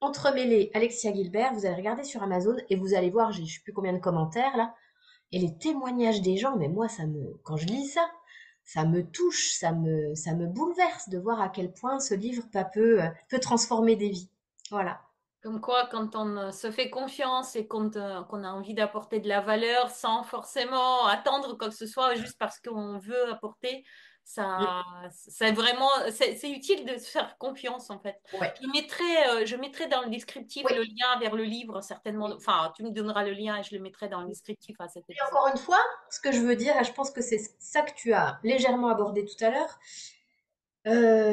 Entremêlés Alexia Gilbert, vous allez regarder sur Amazon et vous allez voir, j'ai je sais plus combien de commentaires là, et les témoignages des gens. Mais moi, quand je lis ça, ça me touche, ça me bouleverse de voir à quel point ce livre peut transformer des vies. Voilà. Comme quoi, quand on se fait confiance et qu'on a envie d'apporter de la valeur sans forcément attendre quoi que ce soit, juste parce qu'on veut apporter, Mm. c'est vraiment, c'est utile de se faire confiance en fait. Ouais. Je mettrai dans le descriptif Oui. le lien vers le livre, certainement. Oui. Enfin, tu me donneras le lien et je le mettrai dans le descriptif à cet Et épisode. encore une fois, ce que je veux dire, et je pense que c'est ça que tu as légèrement abordé tout à l'heure,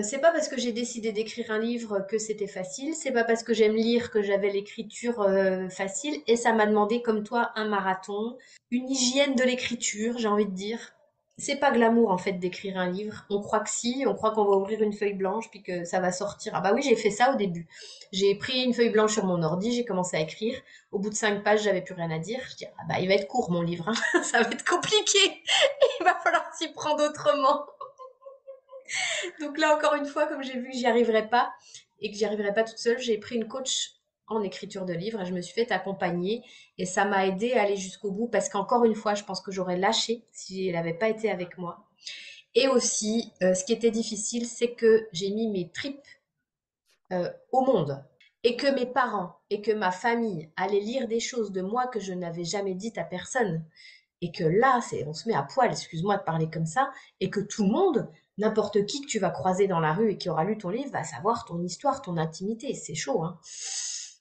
c'est pas parce que j'ai décidé d'écrire un livre que c'était facile, c'est pas parce que j'aime lire que j'avais l'écriture facile, et ça m'a demandé, comme toi, un marathon, une hygiène de l'écriture, j'ai envie de dire. C'est pas glamour en fait d'écrire un livre. On croit que si, on croit qu'on va ouvrir une feuille blanche puis que ça va sortir. Ah bah oui, j'ai fait ça au début. J'ai pris une feuille blanche sur mon ordi, j'ai commencé à écrire. Au bout de 5 pages, j'avais plus rien à dire. Je dis ah bah il va être court mon livre, hein. Ça va être compliqué. Il va falloir s'y prendre autrement. Donc là, encore une fois, comme j'ai vu que j'y arriverais pas et que j'y arriverais pas toute seule, j'ai pris une coach en écriture de livre et je me suis fait accompagner et ça m'a aidé à aller jusqu'au bout parce qu'encore une fois, je pense que j'aurais lâché si elle n'avait pas été avec moi. Et aussi, ce qui était difficile, c'est que j'ai mis mes tripes au monde et que mes parents et que ma famille allaient lire des choses de moi que je n'avais jamais dites à personne et que là, on se met à poil, excuse-moi de parler comme ça, et que tout le monde, n'importe qui que tu vas croiser dans la rue et qui aura lu ton livre, va savoir ton histoire, ton intimité. C'est chaud, hein.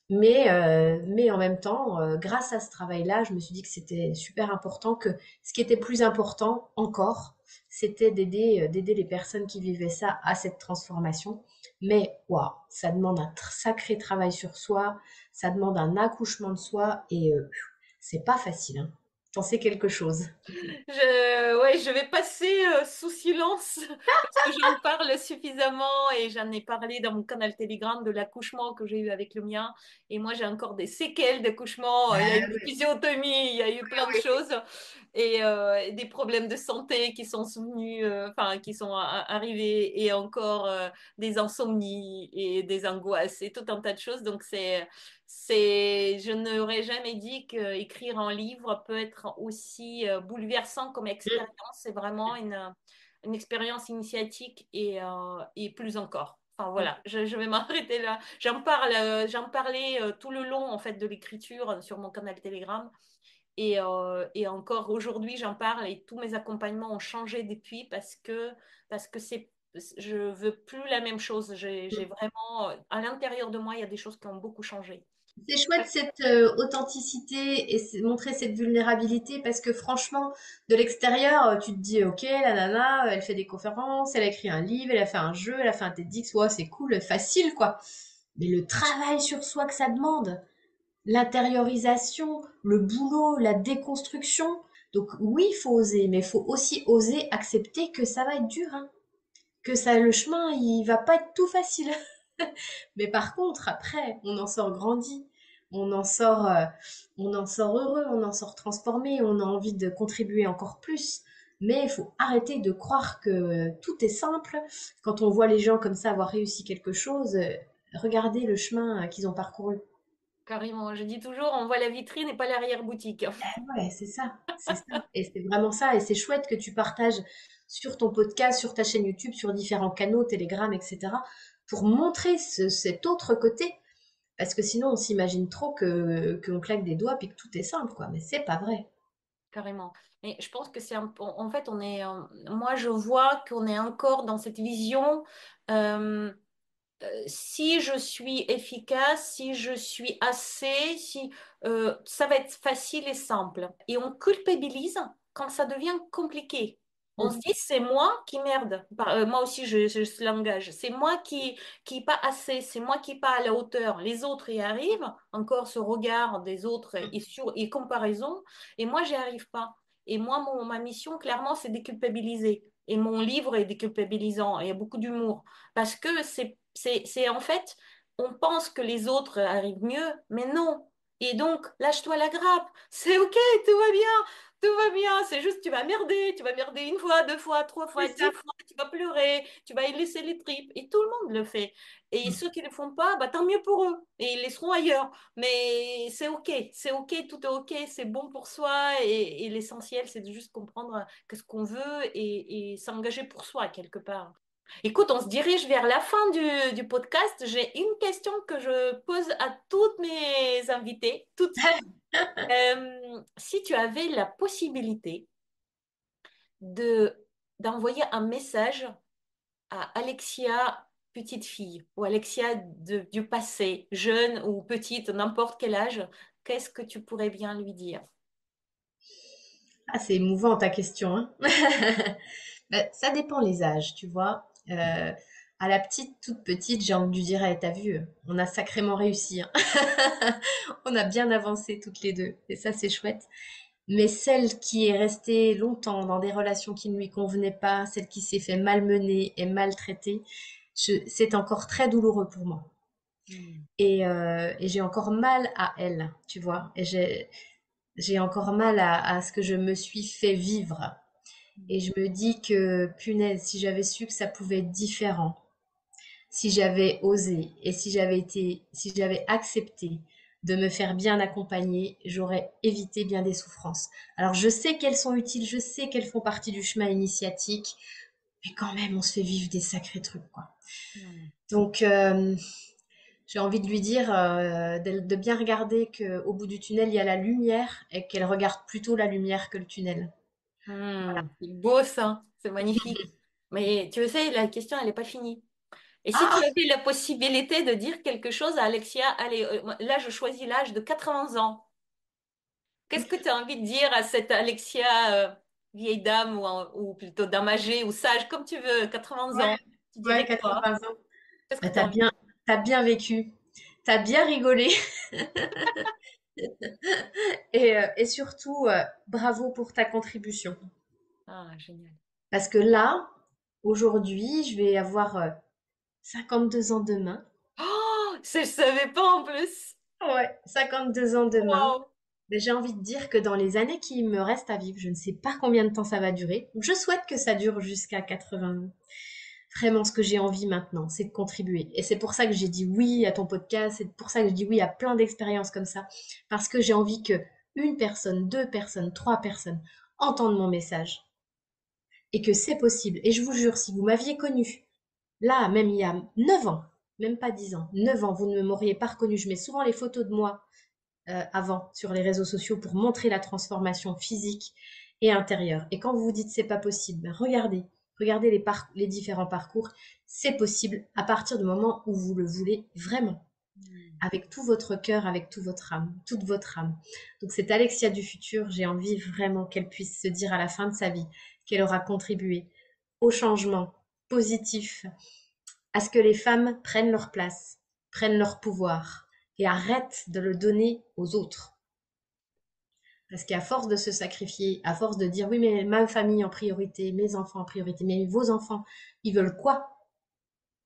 Mais en même temps, grâce à ce travail-là, je me suis dit que c'était super important, que ce qui était plus important encore, c'était d'aider les personnes qui vivaient ça à cette transformation. Mais waouh, ça demande un sacré travail sur soi, ça demande un accouchement de soi et c'est pas facile, hein. T'en sais quelque chose. Ouais, je vais passer sous silence parce que j'en parle suffisamment et j'en ai parlé dans mon canal Telegram de l'accouchement que j'ai eu avec le mien. Et moi, j'ai encore des séquelles d'accouchement. Il y a eu Ah une ouais. épisiotomie, il y a eu plein de choses et des problèmes de santé qui sont venus, enfin, qui sont arrivés et encore des insomnies et des angoisses et tout un tas de choses. Donc, je n'aurais jamais dit qu'écrire un livre peut être aussi bouleversant comme expérience. C'est vraiment une expérience initiatique et plus encore. Enfin voilà, je vais m'arrêter là. J'en parlais tout le long en fait de l'écriture sur mon canal Telegram et encore aujourd'hui j'en parle et tous mes accompagnements ont changé depuis parce que je veux plus la même chose. J'ai vraiment à l'intérieur de moi il y a des choses qui ont beaucoup changé. C'est chouette cette authenticité et montrer cette vulnérabilité parce que franchement, de l'extérieur, tu te dis, ok, la nana, elle fait des conférences, elle a écrit un livre, elle a fait un jeu, elle a fait un TEDx, ouais, c'est cool, facile quoi. Mais le travail sur soi que ça demande, l'intériorisation, le boulot, la déconstruction. Donc oui, il faut oser, mais il faut aussi oser accepter que ça va être dur, hein, que ça, le chemin, il va pas être tout facile. Mais par contre, après, on en sort grandi, on en sort, euh, on en sort heureux, on en sort transformé, on a envie de contribuer encore plus. Mais il faut arrêter de croire que tout est simple. Quand on voit les gens comme ça avoir réussi quelque chose, regardez le chemin qu'ils ont parcouru. Carrément, je dis toujours, on voit la vitrine et pas l'arrière-boutique. Ouais, c'est ça, c'est ça. Et c'est vraiment ça. Et c'est chouette que tu partages sur ton podcast, sur ta chaîne YouTube, sur différents canaux, Telegram, etc., pour montrer cet autre côté. Parce que sinon, on s'imagine trop qu'on claque des doigts puis que tout est simple, quoi. Mais c'est pas vrai. Carrément. Et je pense que en fait, moi, je vois qu'on est encore dans cette vision. euh, Si je suis efficace, si je suis assez, si ça va être facile et simple. Et on culpabilise quand ça devient compliqué. On se Mm. dit, c'est moi qui merde. Moi aussi, j'ai ce langage. C'est moi qui pas assez, c'est moi qui pas à la hauteur. Les autres y arrivent, encore ce regard des autres et comparaison, et moi, j'y arrive pas. Et moi, ma mission, clairement, c'est déculpabiliser. Et mon livre est déculpabilisant. Et il y a beaucoup d'humour. Parce que c'est en fait, on pense que les autres arrivent mieux, mais non. Et donc, lâche-toi la grappe. C'est OK, tout va bien, tout va bien. C'est juste, tu vas merder une fois, deux fois, trois fois, C'est dix ça. fois, tu vas pleurer, tu vas y laisser les tripes. Et tout le monde le fait. Et ceux qui ne le font pas, bah, tant mieux pour eux. Et ils laisseront ailleurs. Mais c'est OK, tout est OK, c'est bon pour soi. Et l'essentiel, c'est de juste comprendre qu'est-ce qu'on veut et s'engager pour soi quelque part. Écoute, on se dirige vers la fin du podcast. J'ai une question que je pose à toutes mes invités, toutes. Si tu avais la possibilité de d'envoyer un message à Alexia, petite fille, ou Alexia du passé, jeune ou petite, n'importe quel âge, qu'est-ce que tu pourrais bien lui dire? Ah, c'est émouvant ta question, hein. Ça dépend les âges, tu vois. À la petite, toute petite, j'ai envie de lui dire, eh, t'as vu, on a sacrément réussi, hein. On a bien avancé toutes les deux. Et ça, c'est chouette. Mais celle qui est restée longtemps dans des relations qui ne lui convenaient pas, celle qui s'est fait malmener et maltraiter, c'est encore très douloureux pour moi. Hmm. Et j'ai encore mal à elle, tu vois. Et j'ai encore mal à ce que je me suis fait vivre. Et je me dis que, punaise, si j'avais su que ça pouvait être différent, si j'avais osé et si j'avais accepté de me faire bien accompagner, j'aurais évité bien des souffrances. Alors je sais qu'elles sont utiles, je sais qu'elles font partie du chemin initiatique, mais quand même, on se fait vivre des sacrés trucs, quoi. Hmm. Donc, j'ai envie de lui dire de bien regarder qu'au bout du tunnel, il y a la lumière et qu'elle regarde plutôt la lumière que le tunnel. C'est beau ça, c'est magnifique. Mais tu sais, la question, elle n'est pas finie. Et si tu Ah, avais la possibilité de dire quelque chose à Alexia, allez, là, je choisis l'âge de 80 ans. Qu'est-ce que tu as envie de dire à cette Alexia, vieille dame ou plutôt dame âgée ou sage, comme tu veux, 80 ouais, ans? Tu ouais, dirais quoi? 80 ans. Qu'est-ce que Bah, tu as envie de dire? t'as bien vécu, t'as bien rigolé et surtout, bravo pour ta contribution. Ah, génial. Parce que là, aujourd'hui, je vais avoir 52 ans demain. Oh, ça, je savais pas en plus. Ouais, 52 ans demain. Wow. Mais j'ai envie de dire que dans les années qui me restent à vivre, je ne sais pas combien de temps ça va durer. Je souhaite que ça dure jusqu'à 80 ans. Vraiment, ce que j'ai envie maintenant, c'est de contribuer. Et c'est pour ça que j'ai dit oui à ton podcast. C'est pour ça que je dis oui à plein d'expériences comme ça. Parce que j'ai envie que une personne, deux personnes, trois personnes entendent mon message. Et que c'est possible. Et je vous jure, si vous m'aviez connu, là, même il y a 9 ans, même pas 10 ans, 9 ans, vous ne m'auriez pas reconnu. Je mets souvent les photos de moi avant sur les réseaux sociaux pour montrer la transformation physique et intérieure. Et quand vous vous dites c'est pas possible, ben regardez, regardez les différents parcours. C'est possible à partir du moment où vous le voulez vraiment, avec tout votre cœur, avec toute votre âme. Donc c'est Alexia du futur. J'ai envie vraiment qu'elle puisse se dire à la fin de sa vie qu'elle aura contribué au changement positif, à ce que les femmes prennent leur place, prennent leur pouvoir et arrêtent de le donner aux autres. Parce qu'à force de se sacrifier, à force de dire oui, mais ma famille en priorité, mes enfants en priorité, mais vos enfants, ils veulent quoi?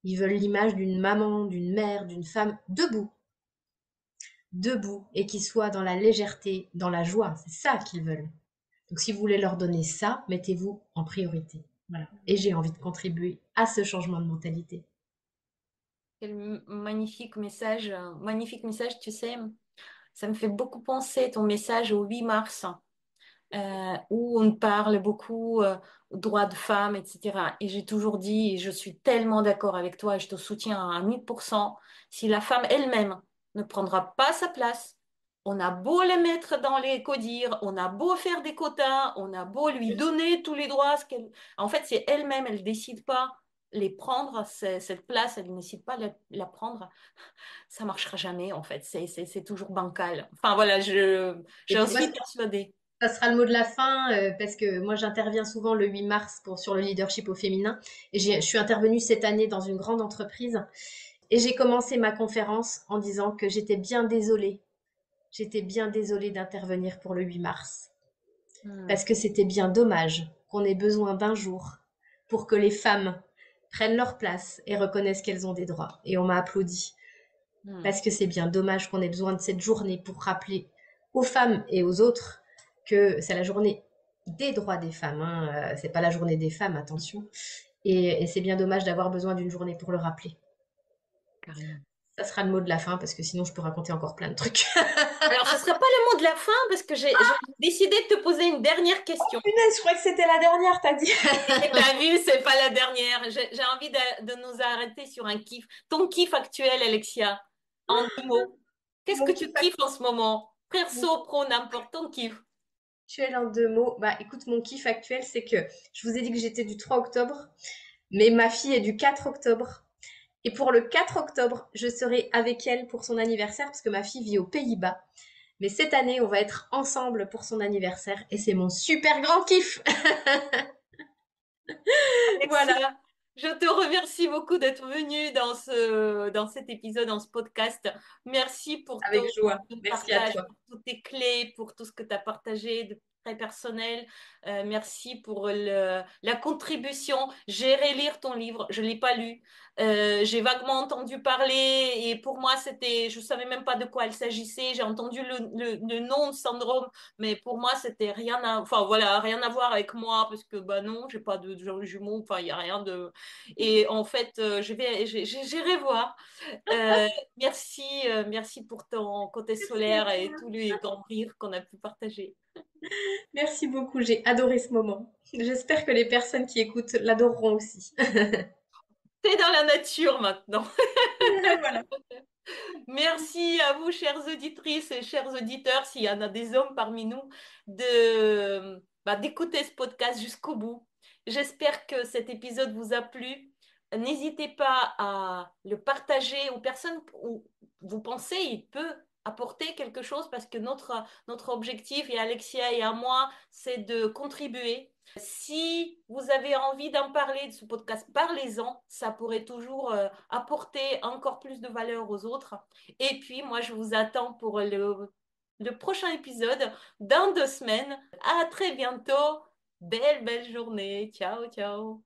Ils veulent l'image d'une maman, d'une mère, d'une femme debout, et qui soit dans la légèreté, dans la joie. C'est ça qu'ils veulent. Donc si vous voulez leur donner ça, mettez-vous en priorité. Voilà. Et j'ai envie de contribuer à ce changement de mentalité. Quel magnifique message, tu sais. Ça me fait beaucoup penser ton message au 8 mars, où on parle beaucoup droits de femmes, etc. Et j'ai toujours dit, et je suis tellement d'accord avec toi, et je te soutiens à 1000%, si la femme elle-même ne prendra pas sa place, on a beau les mettre dans les codires, on a beau faire des quotas, on a beau lui donner tous les droits, en fait, c'est elle-même, elle décide pas les prendre, cette place, elle ne décide pas la prendre, ça marchera jamais, en fait. C'est toujours bancal. Enfin, voilà, Et j'en tu vois, suis persuadée. ça sera le mot de la fin parce que moi j'interviens souvent le 8 mars sur le leadership au féminin et je suis intervenue cette année dans une grande entreprise et j'ai commencé ma conférence en disant que j'étais bien désolée d'intervenir pour le 8 mars Hmm, parce que c'était bien dommage qu'on ait besoin d'un jour pour que les femmes prennent leur place et reconnaissent qu'elles ont des droits. Et on m'a applaudi hmm. parce que c'est bien dommage qu'on ait besoin de cette journée pour rappeler aux femmes et aux autres que c'est la journée des droits des femmes, hein. C'est pas la journée des femmes, attention. Et c'est bien dommage d'avoir besoin d'une journée pour le rappeler. Carrément. Ça sera le mot de la fin parce que sinon je peux raconter encore plein de trucs. Alors, ce ne sera pas le mot de la fin parce que j'ai décidé de te poser une dernière question. Punaise, je crois que c'était la dernière, t'as dit. Et t'as vu, c'est pas la dernière. J'ai envie de nous arrêter sur un kiff. Ton kiff actuel, Alexia, en 2 mots. Qu'est-ce que Mon kiff tu kiffes en ce moment? mon Perso, pro, n'importe ton kiff. actuel en 2 mots. Bah écoute, mon kiff actuel, c'est que je vous ai dit que j'étais du 3 octobre, mais ma fille est du 4 octobre. Et pour le 4 octobre, je serai avec elle pour son anniversaire parce que ma fille vit aux Pays-Bas. Mais cette année, on va être ensemble pour son anniversaire et c'est mon super grand kiff. Voilà, Alexia, je te remercie beaucoup d'être venue dans cet épisode, dans ce podcast. Merci pour avec joie. ton Merci à partage, toi. pour toutes tes clés, pour tout ce que tu as partagé, très personnel. Merci pour la contribution. J'irai lire ton livre. Je l'ai pas lu. J'ai vaguement entendu parler et pour moi, je savais même pas de quoi il s'agissait. J'ai entendu le nom de syndrome, mais pour moi, c'était enfin voilà, rien à voir avec moi parce que bah non, j'ai pas de jumeaux. Enfin, il y a rien de. Et en fait, j'irai voir. Euh, merci pour ton côté Merci à solaire et tous toi. les grands rires qu'on a pu partager. Merci beaucoup, j'ai adoré ce moment. J'espère que les personnes qui écoutent l'adoreront aussi. T'es dans la nature maintenant. Voilà. Merci à vous, chères auditrices et chers auditeurs, s'il y en a des hommes parmi nous, d'écouter ce podcast jusqu'au bout. J'espère que cet épisode vous a plu. N'hésitez pas à le partager aux personnes où vous pensez il peut apporter quelque chose parce que notre objectif, et Alexia et à moi, c'est de contribuer. Si vous avez envie d'en parler de ce podcast, parlez-en. Ça pourrait toujours apporter encore plus de valeur aux autres. Et puis, moi, je vous attends pour le prochain épisode dans 2 semaines. À très bientôt. Belle, belle journée. Ciao, ciao.